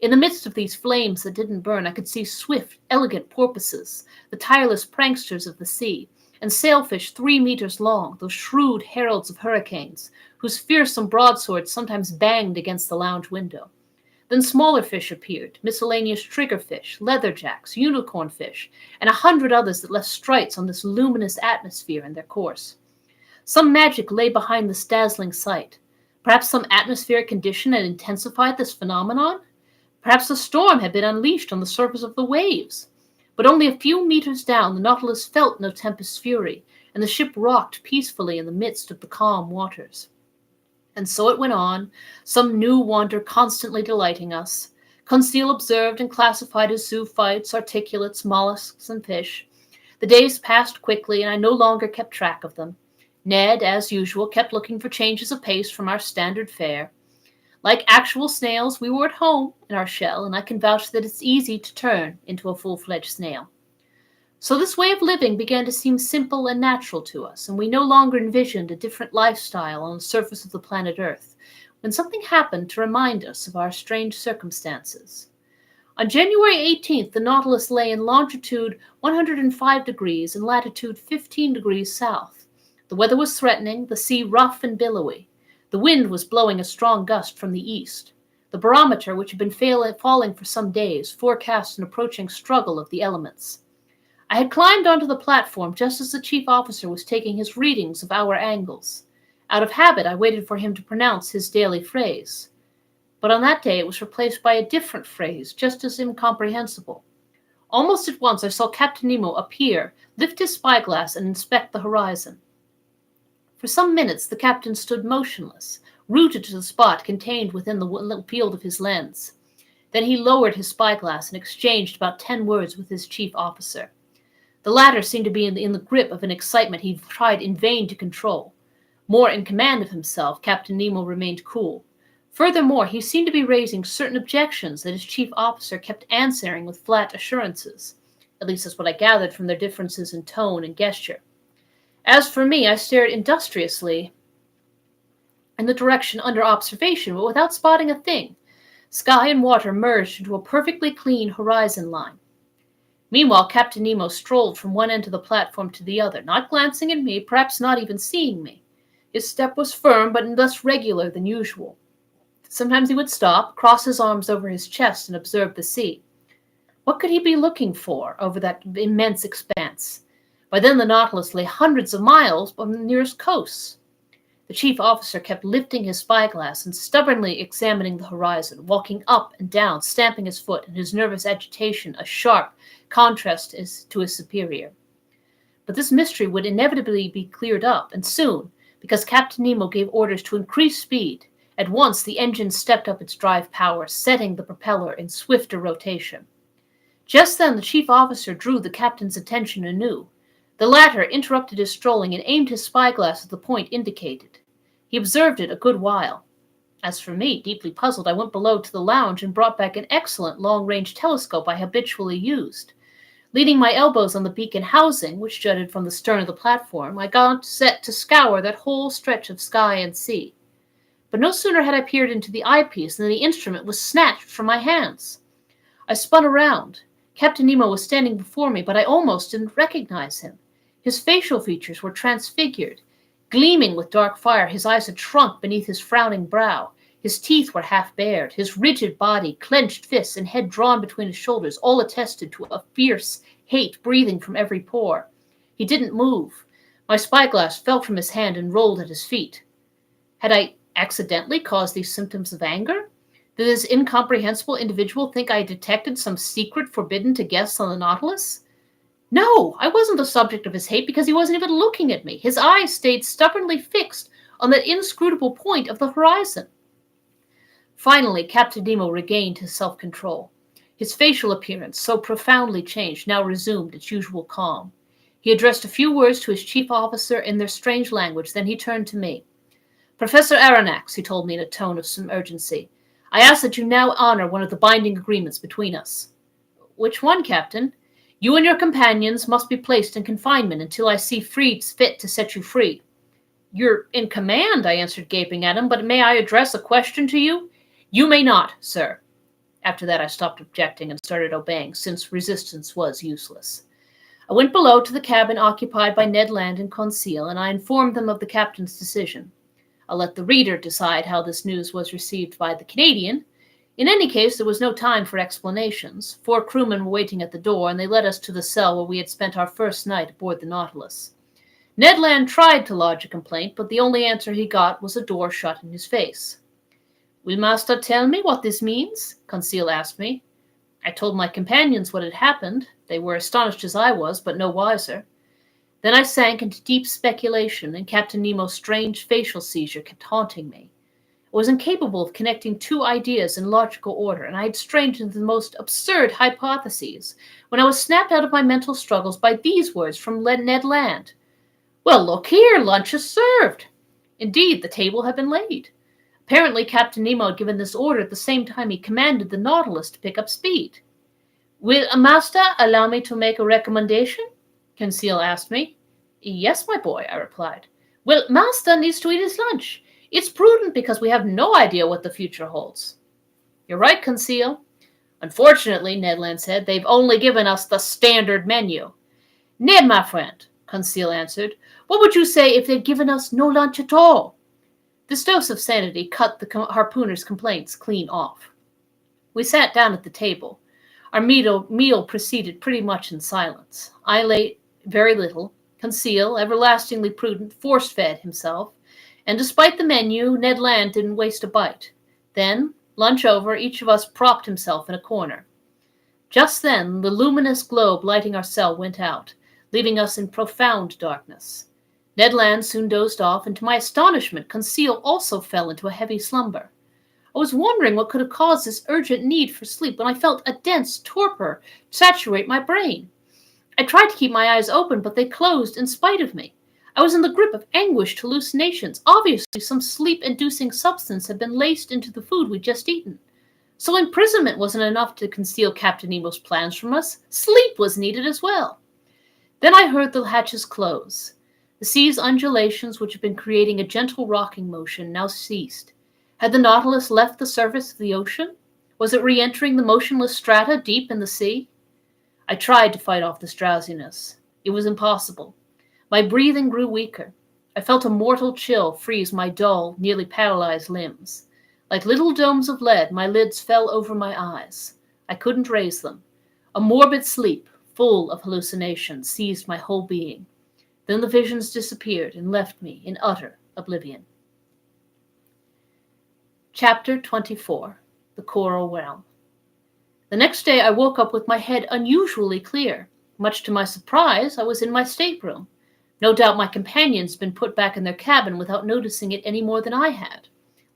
[SPEAKER 1] In the midst of these flames that didn't burn, I could see swift, elegant porpoises, the tireless pranksters of the sea, and sailfish 3 meters long, those shrewd heralds of hurricanes, whose fearsome broadswords sometimes banged against the lounge window. Then smaller fish appeared, miscellaneous triggerfish, leatherjacks, unicorn fish, and 100 others that left strites on this luminous atmosphere in their course. Some magic lay behind this dazzling sight. Perhaps some atmospheric condition had intensified this phenomenon? Perhaps a storm had been unleashed on the surface of the waves. But only a few meters down, the Nautilus felt no tempest's fury, and the ship rocked peacefully in the midst of the calm waters. And so it went on, some new wonder constantly delighting us. Conseil observed and classified his zoophytes, articulates, mollusks, and fish. The days passed quickly, and I no longer kept track of them. Ned, as usual, kept looking for changes of pace from our standard fare. Like actual snails, we were at home in our shell, and I can vouch that it's easy to turn into a full-fledged snail. So this way of living began to seem simple and natural to us, and we no longer envisioned a different lifestyle on the surface of the planet Earth, when something happened to remind us of our strange circumstances. On January 18th, the Nautilus lay in longitude 105 degrees and latitude 15 degrees south. The weather was threatening, the sea rough and billowy. The wind was blowing a strong gust from the east. The barometer, which had been falling for some days, forecast an approaching struggle of the elements. I had climbed onto the platform just as the chief officer was taking his readings of hour angles. Out of habit, I waited for him to pronounce his daily phrase. But on that day it was replaced by a different phrase, just as incomprehensible. Almost at once I saw Captain Nemo appear, lift his spyglass, and inspect the horizon. For some minutes the captain stood motionless, rooted to the spot contained within the field of his lens. Then he lowered his spyglass and exchanged about 10 words with his chief officer. The latter seemed to be in the grip of an excitement he tried in vain to control. More in command of himself, Captain Nemo remained cool. Furthermore, he seemed to be raising certain objections that his chief officer kept answering with flat assurances. At least that's what I gathered from their differences in tone and gesture. As for me, I stared industriously in the direction under observation, but without spotting a thing. Sky and water merged into a perfectly clean horizon line. Meanwhile, Captain Nemo strolled from one end of the platform to the other, not glancing at me, perhaps not even seeing me. His step was firm, but less regular than usual. Sometimes he would stop, cross his arms over his chest, and observe the sea. What could he be looking for over that immense expanse? By then the Nautilus lay hundreds of miles from the nearest coasts. The chief officer kept lifting his spyglass and stubbornly examining the horizon, walking up and down, stamping his foot, and his nervous agitation a sharp contrast to his superior. But this mystery would inevitably be cleared up, and soon, because Captain Nemo gave orders to increase speed. At once the engine stepped up its drive power, setting the propeller in swifter rotation. Just then the chief officer drew the captain's attention anew. The latter interrupted his strolling and aimed his spyglass at the point indicated. He observed it a good while. As for me, deeply puzzled, I went below to the lounge and brought back an excellent long-range telescope I habitually used. Leaning my elbows on the beacon housing, which jutted from the stern of the platform, I got set to scour that whole stretch of sky and sea. But no sooner had I peered into the eyepiece than the instrument was snatched from my hands. I spun around. Captain Nemo was standing before me, but I almost didn't recognize him. His facial features were transfigured. Gleaming with dark fire, his eyes had shrunk beneath his frowning brow. His teeth were half bared. His rigid body, clenched fists, and head drawn between his shoulders all attested to a fierce hate breathing from every pore. He didn't move. My spyglass fell from his hand and rolled at his feet. Had I accidentally caused these symptoms of anger? Did this incomprehensible individual think I had detected some secret forbidden to guests on the Nautilus? No, I wasn't the subject of his hate because he wasn't even looking at me. His eyes stayed stubbornly fixed on that inscrutable point of the horizon. Finally, Captain Nemo regained his self-control. His facial appearance, so profoundly changed, now resumed its usual calm. He addressed a few words to his chief officer in their strange language, then he turned to me. "Professor Aronnax," he told me in a tone of some urgency, "I ask that you now honor one of the binding agreements between us." "Which one, Captain?" "You and your companions must be placed in confinement until I see fit to set you free." "You're in command," I answered, gaping at him, "but may I address a question to you?" "You may not, sir." After that, I stopped objecting and started obeying, since resistance was useless. I went below to the cabin occupied by Ned Land and Conseil, and I informed them of the captain's decision. I'll let the reader decide how this news was received by the Canadian. In any case, there was no time for explanations. 4 crewmen were waiting at the door, and they led us to the cell where we had spent our first night aboard the Nautilus. Ned Land tried to lodge a complaint, but the only answer he got was a door shut in his face. "Will master tell me what this means?" Conseil asked me. I told my companions what had happened. They were astonished as I was, but no wiser. Then I sank into deep speculation, and Captain Nemo's strange facial seizure kept haunting me. I was incapable of connecting 2 ideas in logical order, and I had strained into the most absurd hypotheses when I was snapped out of my mental struggles by these words from Ned Land. "Well, look here, lunch is served." Indeed, the table had been laid. Apparently, Captain Nemo had given this order at the same time he commanded the Nautilus to pick up speed. "Will a master allow me to make a recommendation?" Conseil asked me. "Yes, my boy," I replied. "Well, master needs to eat his lunch. It's prudent because we have no idea what the future holds." "You're right, Conseil." "Unfortunately," Ned Land said, "they've only given us the standard menu." "Ned, my friend," Conseil answered, "what would you say if they'd given us no lunch at all?" This dose of sanity cut the harpooner's complaints clean off. We sat down at the table. Our meal proceeded pretty much in silence. I ate very little. Conseil, everlastingly prudent, force-fed himself. And despite the menu, Ned Land didn't waste a bite. Then, lunch over, each of us propped himself in a corner. Just then, the luminous globe lighting our cell went out, leaving us in profound darkness. Ned Land soon dozed off, and to my astonishment, Conseil also fell into a heavy slumber. I was wondering what could have caused this urgent need for sleep when I felt a dense torpor saturate my brain. I tried to keep my eyes open, but they closed in spite of me. I was in the grip of anguished hallucinations. Obviously, some sleep-inducing substance had been laced into the food we'd just eaten. So imprisonment wasn't enough to conceal Captain Nemo's plans from us. Sleep was needed as well. Then I heard the hatches close. The sea's undulations, which had been creating a gentle rocking motion, now ceased. Had the Nautilus left the surface of the ocean? Was it re-entering the motionless strata deep in the sea? I tried to fight off this drowsiness. It was impossible. My breathing grew weaker. I felt a mortal chill freeze my dull, nearly paralyzed limbs. Like little domes of lead, my lids fell over my eyes. I couldn't raise them. A morbid sleep, full of hallucinations, seized my whole being. Then the visions disappeared and left me in utter oblivion. Chapter 24. The Coral Realm. The next day I woke up with my head unusually clear. Much to my surprise, I was in my stateroom. No doubt my companions had been put back in their cabin without noticing it any more than I had.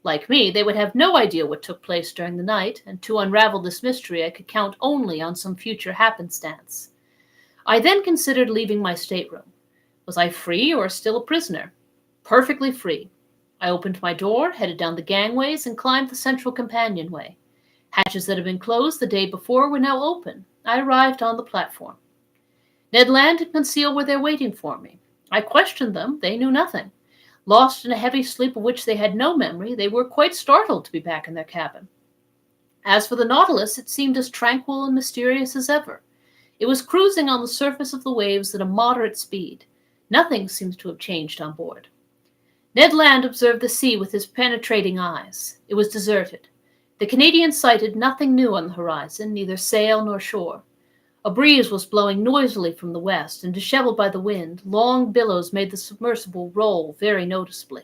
[SPEAKER 1] Like me, they would have no idea what took place during the night, and to unravel this mystery I could count only on some future happenstance. I then considered leaving my stateroom. Was I free or still a prisoner? Perfectly free. I opened my door, headed down the gangways, and climbed the central companionway. Hatches that had been closed the day before were now open. I arrived on the platform. Ned Land and Conseil were there waiting for me. I questioned them. They knew nothing. Lost in a heavy sleep of which they had no memory, they were quite startled to be back in their cabin. As for the Nautilus, it seemed as tranquil and mysterious as ever. It was cruising on the surface of the waves at a moderate speed. Nothing seems to have changed on board. Ned Land observed the sea with his penetrating eyes. It was deserted. The Canadian sighted nothing new on the horizon, neither sail nor shore. A breeze was blowing noisily from the west, and disheveled by the wind, long billows made the submersible roll very noticeably.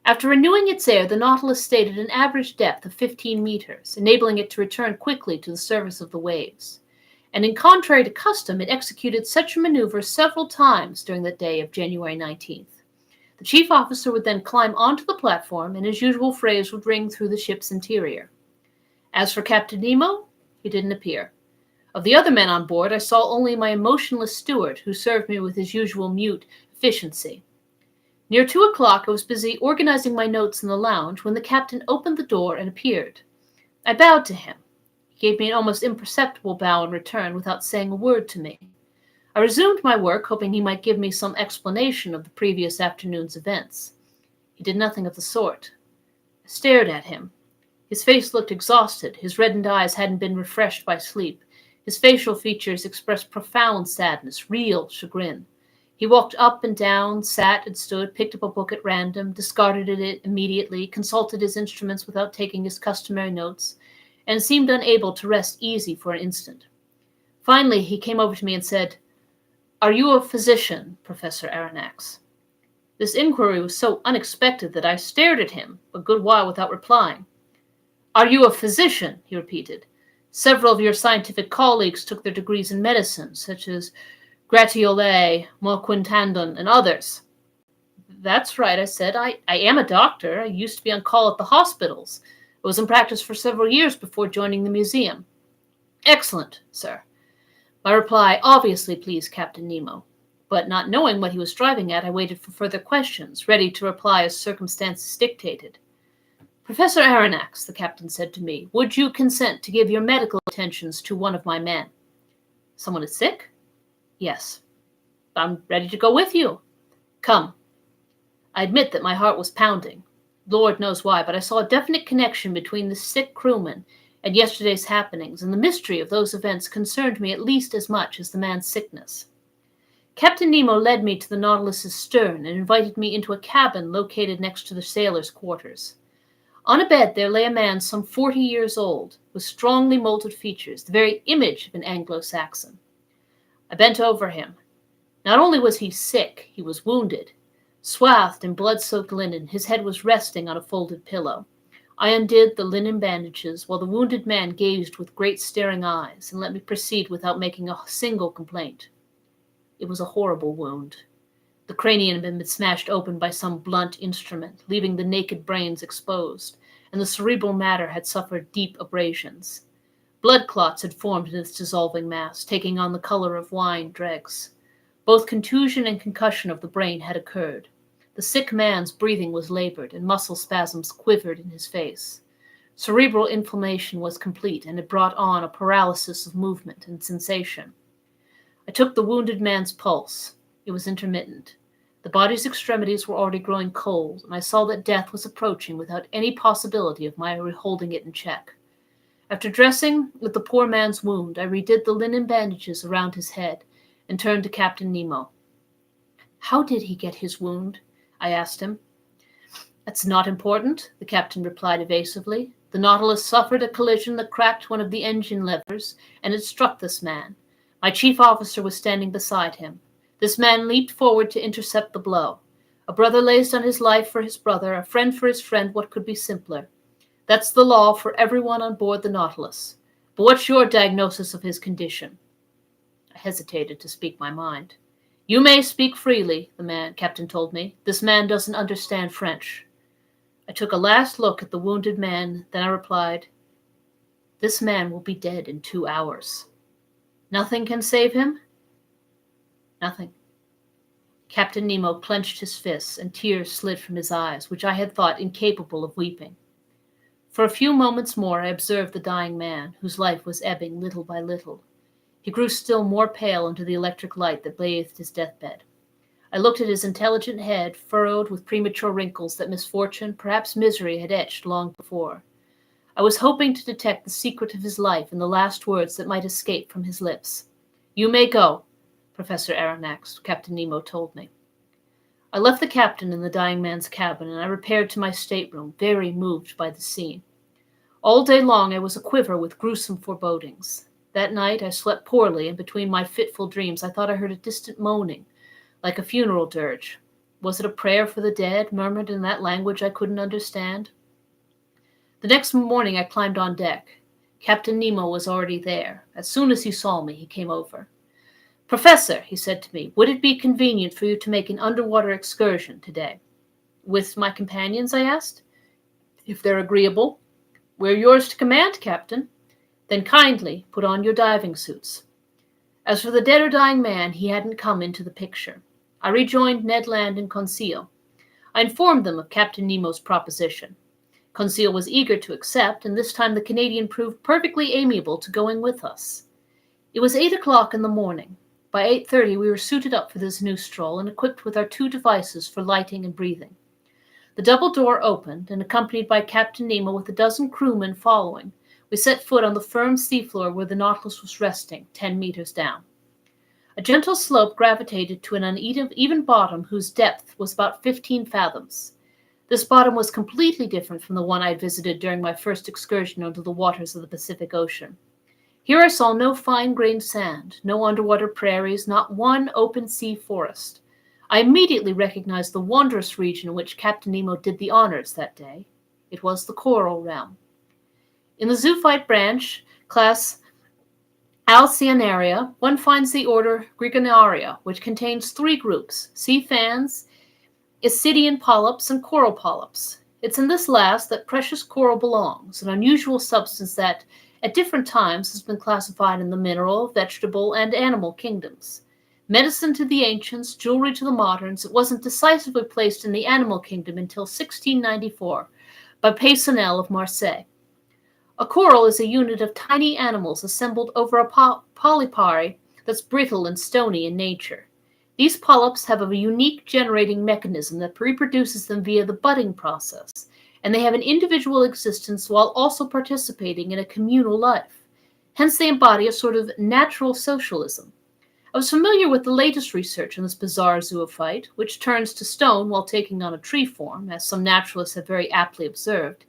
[SPEAKER 1] After renewing its air, the Nautilus stayed at an average depth of 15 meters, enabling it to return quickly to the surface of the waves. And in contrary to custom, it executed such a maneuver several times during that day of January 19th. The chief officer would then climb onto the platform, and his usual phrase would ring through the ship's interior. As for Captain Nemo, he didn't appear. Of the other men on board, I saw only my emotionless steward, who served me with his usual mute efficiency. Near 2 o'clock, I was busy organizing my notes in the lounge when the captain opened the door and appeared. I bowed to him. He gave me an almost imperceptible bow in return without saying a word to me. I resumed my work, hoping he might give me some explanation of the previous afternoon's events. He did nothing of the sort. I stared at him. His face looked exhausted. His reddened eyes hadn't been refreshed by sleep. His facial features expressed profound sadness, real chagrin. He walked up and down, sat and stood, picked up a book at random, discarded it immediately, consulted his instruments without taking his customary notes, and seemed unable to rest easy for an instant. Finally, he came over to me and said, "Are you a physician, Professor Aronnax?" This inquiry was so unexpected that I stared at him a good while without replying. "Are you a physician?" he repeated. "Several of your scientific colleagues took their degrees in medicine, such as Gratiolet, Moquintandon, and others." "That's right," I said. I am a doctor. I used to be on call at the hospitals. I was in practice for several years before joining the museum." "Excellent, sir." My reply obviously pleased Captain Nemo, but not knowing what he was driving at, I waited for further questions, ready to reply as circumstances dictated. "Professor Aronnax," the captain said to me, "would you consent to give your medical attentions to one of my men?" "Someone is sick?" "Yes." "I'm ready to go with you." "Come." I admit that my heart was pounding. Lord knows why, but I saw a definite connection between the sick crewman and yesterday's happenings, and the mystery of those events concerned me at least as much as the man's sickness. Captain Nemo led me to the Nautilus's stern and invited me into a cabin located next to the sailors' quarters. On a bed there lay a man some 40 years old, with strongly molded features, the very image of an Anglo-Saxon. I bent over him. Not only was he sick, he was wounded. Swathed in blood-soaked linen, his head was resting on a folded pillow. I undid the linen bandages while the wounded man gazed with great staring eyes and let me proceed without making a single complaint. It was a horrible wound. The cranium had been smashed open by some blunt instrument, leaving the naked brains exposed, and the cerebral matter had suffered deep abrasions. Blood clots had formed in its dissolving mass, taking on the color of wine dregs. Both contusion and concussion of the brain had occurred. The sick man's breathing was labored, and muscle spasms quivered in his face. Cerebral inflammation was complete, and had brought on a paralysis of movement and sensation. I took the wounded man's pulse. It was intermittent. The body's extremities were already growing cold, and I saw that death was approaching without any possibility of my holding it in check. After dressing with the poor man's wound, I redid the linen bandages around his head and turned to Captain Nemo. "How did he get his wound?" I asked him. "That's not important," the captain replied evasively. "The Nautilus suffered a collision that cracked one of the engine levers, and it struck this man. My chief officer was standing beside him. This man leaped forward to intercept the blow. A brother lays down his life for his brother, a friend for his friend. What could be simpler? That's the law for everyone on board the Nautilus. But what's your diagnosis of his condition?" I hesitated to speak my mind. "You may speak freely," the captain told me. "This man doesn't understand French." I took a last look at the wounded man, then I replied, "This man will be dead in 2 hours." "Nothing can save him?" "Nothing." Captain Nemo clenched his fists, and tears slid from his eyes, which I had thought incapable of weeping. For a few moments more I observed the dying man, whose life was ebbing little by little. He grew still more pale under the electric light that bathed his deathbed. I looked at his intelligent head, furrowed with premature wrinkles that misfortune, perhaps misery, had etched long before. I was hoping to detect the secret of his life in the last words that might escape from his lips. "You may go, Professor Aronnax," Captain Nemo told me. I left the captain in the dying man's cabin, and I repaired to my stateroom, very moved by the scene. All day long I was aquiver with gruesome forebodings. That night I slept poorly, and between my fitful dreams I thought I heard a distant moaning, like a funeral dirge. Was it a prayer for the dead, murmured in that language I couldn't understand? The next morning I climbed on deck. Captain Nemo was already there. As soon as he saw me, he came over. "Professor," he said to me, "would it be convenient for you to make an underwater excursion today?" "With my companions?" I asked. "If they're agreeable." "We're yours to command, Captain." "Then kindly put on your diving suits." As for the dead or dying man, he hadn't come into the picture. I rejoined Ned Land and Conseil. I informed them of Captain Nemo's proposition. Conseil was eager to accept, and this time the Canadian proved perfectly amiable to going with us. It was 8 o'clock in the morning. By 8:30 we were suited up for this new stroll and equipped with our 2 devices for lighting and breathing. The double door opened, and accompanied by Captain Nemo with a dozen crewmen following, we set foot on the firm seafloor where the Nautilus was resting, 10 meters down. A gentle slope gravitated to an uneven bottom whose depth was about 15 fathoms. This bottom was completely different from the one I had visited during my first excursion into the waters of the Pacific Ocean. Here I saw no fine-grained sand, no underwater prairies, not one open-sea forest. I immediately recognized the wondrous region in which Captain Nemo did the honors that day. It was the coral realm. In the zoophyte branch, class Alcyonaria, one finds the order Grigonaria, which contains 3 groups: sea fans, Isidian polyps, and coral polyps. It's in this last that precious coral belongs, an unusual substance that, at different times, has been classified in the mineral, vegetable, and animal kingdoms. Medicine to the ancients, jewelry to the moderns, it wasn't decisively placed in the animal kingdom until 1694 by Peysonnel of Marseille. A coral is a unit of tiny animals assembled over a polypary that's brittle and stony in nature. These polyps have a unique generating mechanism that reproduces them via the budding process, and they have an individual existence while also participating in a communal life. Hence they embody a sort of natural socialism. I was familiar with the latest research on this bizarre zoophyte, which turns to stone while taking on a tree form, as some naturalists have very aptly observed,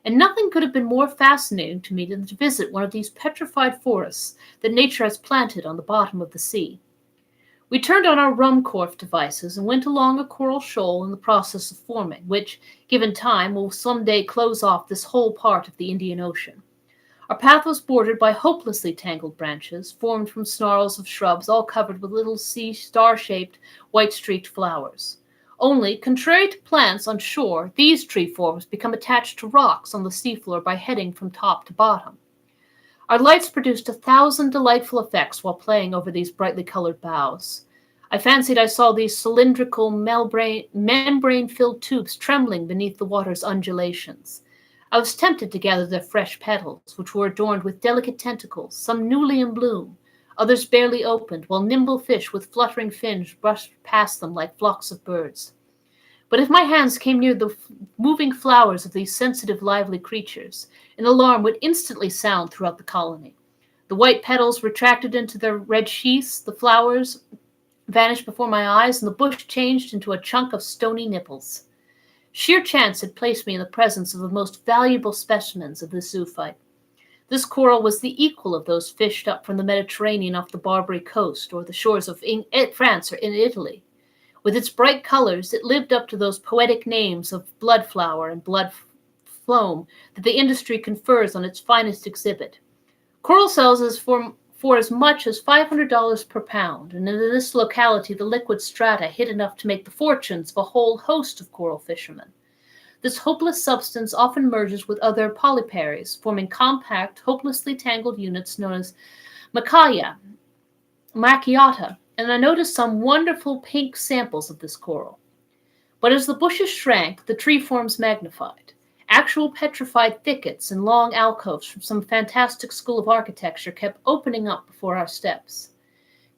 [SPEAKER 1] and nothing could have been more fascinating to me than to visit one of these petrified forests that nature has planted on the bottom of the sea. We turned on our Ruhmkorff devices and went along a coral shoal in the process of forming, which, given time, will someday close off this whole part of the Indian Ocean. Our path was bordered by hopelessly tangled branches, formed from snarls of shrubs all covered with little star-shaped, white-streaked flowers. Only, contrary to plants on shore, these tree forms become attached to rocks on the seafloor by heading from top to bottom. Our lights produced 1,000 delightful effects while playing over these brightly colored boughs. I fancied I saw these cylindrical, membrane-filled tubes trembling beneath the water's undulations. I was tempted to gather their fresh petals, which were adorned with delicate tentacles, some newly in bloom, others barely opened, while nimble fish with fluttering fins brushed past them like flocks of birds. But if my hands came near the moving flowers of these sensitive, lively creatures, an alarm would instantly sound throughout the colony. The white petals retracted into their red sheaths, the flowers vanished before my eyes, and the bush changed into a chunk of stony nipples. Sheer chance had placed me in the presence of the most valuable specimens of this zoophyte. This coral was the equal of those fished up from the Mediterranean off the Barbary coast or the shores of France or in Italy. With its bright colors, it lived up to those poetic names of bloodflower and blood foam that the industry confers on its finest exhibit. Coral sells for as much as $500 per pound, and in this locality the liquid strata hid enough to make the fortunes of a whole host of coral fishermen. This hopeless substance often merges with other polyparies, forming compact, hopelessly tangled units known as macchiata, and I noticed some wonderful pink samples of this coral. But as the bushes shrank, the tree forms magnified. Actual petrified thickets and long alcoves from some fantastic school of architecture kept opening up before our steps.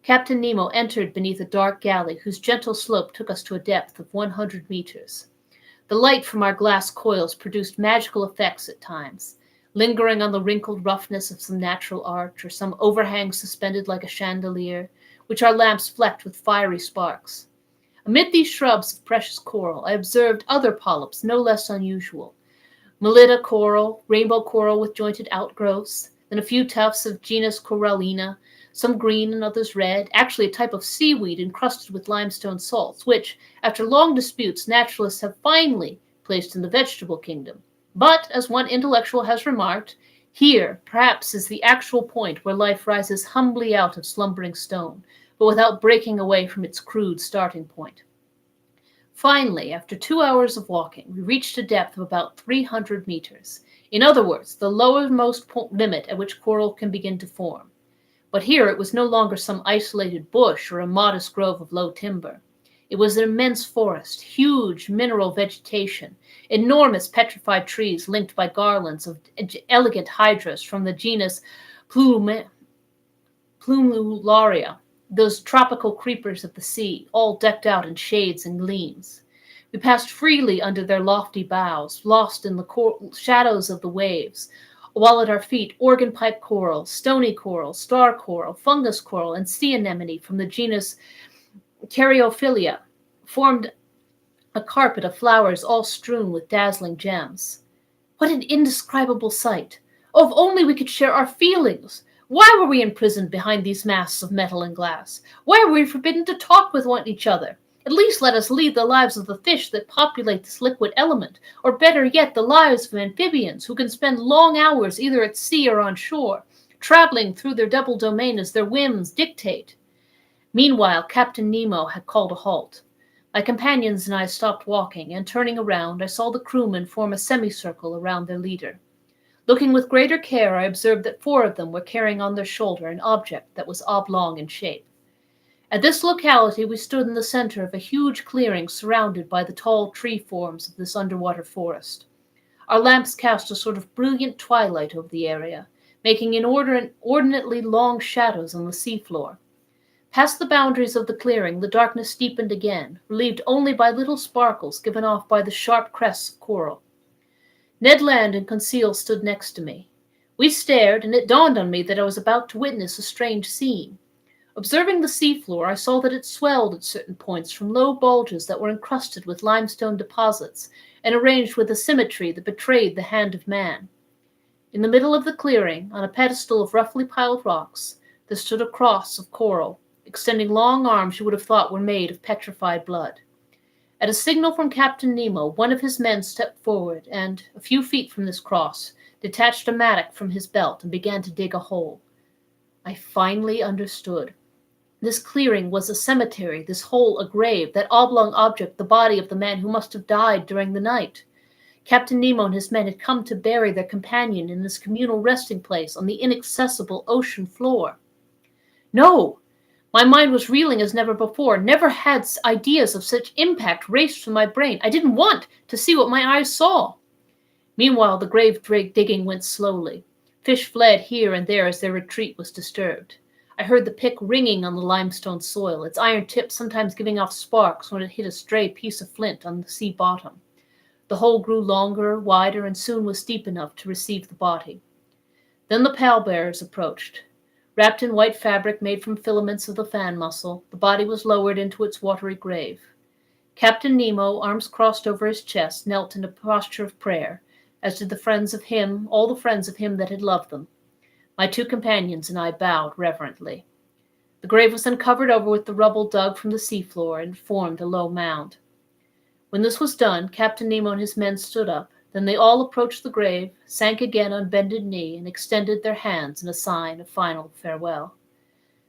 [SPEAKER 1] Captain Nemo entered beneath a dark galley whose gentle slope took us to a depth of 100 meters. The light from our glass coils produced magical effects at times, lingering on the wrinkled roughness of some natural arch or some overhang suspended like a chandelier, which our lamps flecked with fiery sparks. Amid these shrubs of precious coral, I observed other polyps no less unusual. Melita coral, rainbow coral with jointed outgrowths, then a few tufts of genus Corallina, some green and others red, actually a type of seaweed encrusted with limestone salts, which, after long disputes, naturalists have finally placed in the vegetable kingdom. But, as one intellectual has remarked, here, perhaps, is the actual point where life rises humbly out of slumbering stone, but without breaking away from its crude starting point. Finally, after 2 hours of walking, we reached a depth of about 300 meters. In other words, the lowermost limit at which coral can begin to form. But here it was no longer some isolated bush or a modest grove of low timber. It was an immense forest, huge mineral vegetation, enormous petrified trees linked by garlands of elegant hydras from the genus Plumularia, those tropical creepers of the sea, all decked out in shades and gleams. We passed freely under their lofty boughs, lost in the shadows of the waves, while at our feet organ pipe coral, stony coral, star coral, fungus coral, and sea anemone from the genus Caryophylla formed a carpet of flowers all strewn with dazzling gems. What an indescribable sight! Oh, if only we could share our feelings! Why were we imprisoned behind these masks of metal and glass? Why were we forbidden to talk with each other? At least let us lead the lives of the fish that populate this liquid element, or better yet, the lives of amphibians who can spend long hours either at sea or on shore, traveling through their double domain as their whims dictate. Meanwhile, Captain Nemo had called a halt. My companions and I stopped walking, and turning around, I saw the crewmen form a semicircle around their leader. Looking with greater care, I observed that 4 of them were carrying on their shoulder an object that was oblong in shape. At this locality, we stood in the center of a huge clearing surrounded by the tall tree forms of this underwater forest. Our lamps cast a sort of brilliant twilight over the area, making inordinately long shadows on the seafloor. Past the boundaries of the clearing, the darkness deepened again, relieved only by little sparkles given off by the sharp crests of coral. Ned Land and Conseil stood next to me. We stared, and it dawned on me that I was about to witness a strange scene. Observing the seafloor, I saw that it swelled at certain points from low bulges that were encrusted with limestone deposits and arranged with a symmetry that betrayed the hand of man. In the middle of the clearing, on a pedestal of roughly piled rocks, there stood a cross of coral, extending long arms you would have thought were made of petrified blood. At a signal from Captain Nemo, one of his men stepped forward and, a few feet from this cross, detached a mattock from his belt and began to dig a hole. I finally understood. This clearing was a cemetery, this hole a grave, that oblong object the body of the man who must have died during the night. Captain Nemo and his men had come to bury their companion in this communal resting place on the inaccessible ocean floor. No! My mind was reeling as never before. Never had ideas of such impact raced through my brain. I didn't want to see what my eyes saw. Meanwhile, the grave digging went slowly. Fish fled here and there as their retreat was disturbed. I heard the pick ringing on the limestone soil, its iron tip sometimes giving off sparks when it hit a stray piece of flint on the sea bottom. The hole grew longer, wider, and soon was deep enough to receive the body. Then the pallbearers approached. Wrapped in white fabric made from filaments of the fan mussel, the body was lowered into its watery grave. Captain Nemo, arms crossed over his chest, knelt in a posture of prayer, as did all the friends of him that had loved them. My 2 companions and I bowed reverently. The grave was then covered over with the rubble dug from the seafloor and formed a low mound. When this was done, Captain Nemo and his men stood up. Then they all approached the grave, sank again on bended knee, and extended their hands in a sign of final farewell.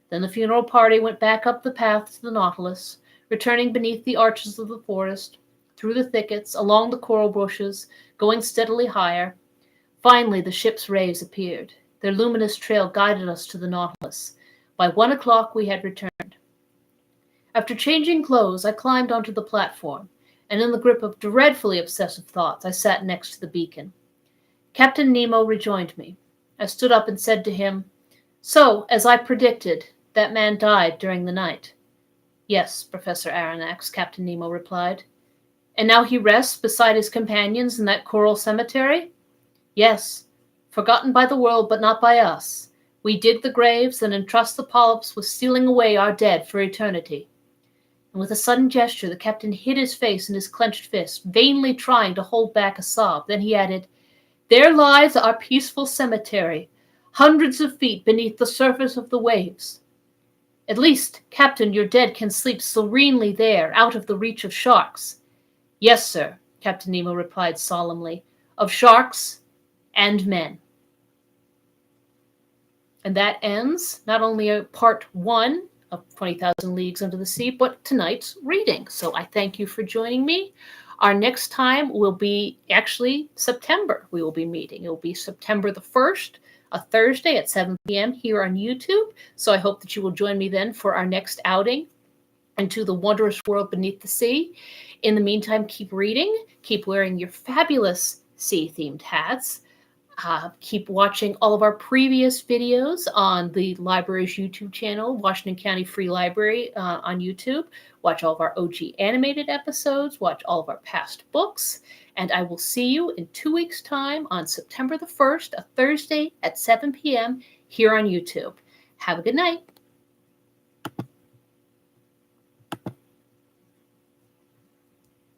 [SPEAKER 1] Then the funeral party went back up the path to the Nautilus, returning beneath the arches of the forest, through the thickets, along the coral bushes, going steadily higher. Finally, the ship's rays appeared. Their luminous trail guided us to the Nautilus. By 1 o'clock we had returned. After changing clothes, I climbed onto the platform, and in the grip of dreadfully obsessive thoughts, I sat next to the beacon. Captain Nemo rejoined me. I stood up and said to him, "So, as I predicted, that man died during the night." "Yes, Professor Aronnax," Captain Nemo replied. "And now he rests beside his companions in that coral cemetery?" "Yes, forgotten by the world, but not by us. We dig the graves and entrust the polyps with sealing away our dead for eternity." And with a sudden gesture, the captain hid his face in his clenched fist, vainly trying to hold back a sob. Then he added, "There lies our peaceful cemetery, hundreds of feet beneath the surface of the waves. At least, Captain, your dead can sleep serenely there, out of the reach of sharks." "Yes, sir," Captain Nemo replied solemnly, "of sharks and men." And that ends not only part 1 of 20,000 Leagues Under the Sea, but tonight's reading. So I thank you for joining me. Our next time will be actually September. We will be meeting. It will be September the 1st, a Thursday at 7 p.m. here on YouTube. So I hope that you will join me then for our next outing into the wondrous world beneath the sea. In the meantime, keep reading, keep wearing your fabulous sea-themed hats. Keep watching all of our previous videos on the library's YouTube channel, Washington County Free Library on YouTube. Watch all of our OG animated episodes. Watch all of our past books. And I will see you in 2 weeks' time on September the 1st, a Thursday at 7 p.m. here on YouTube. Have a good night.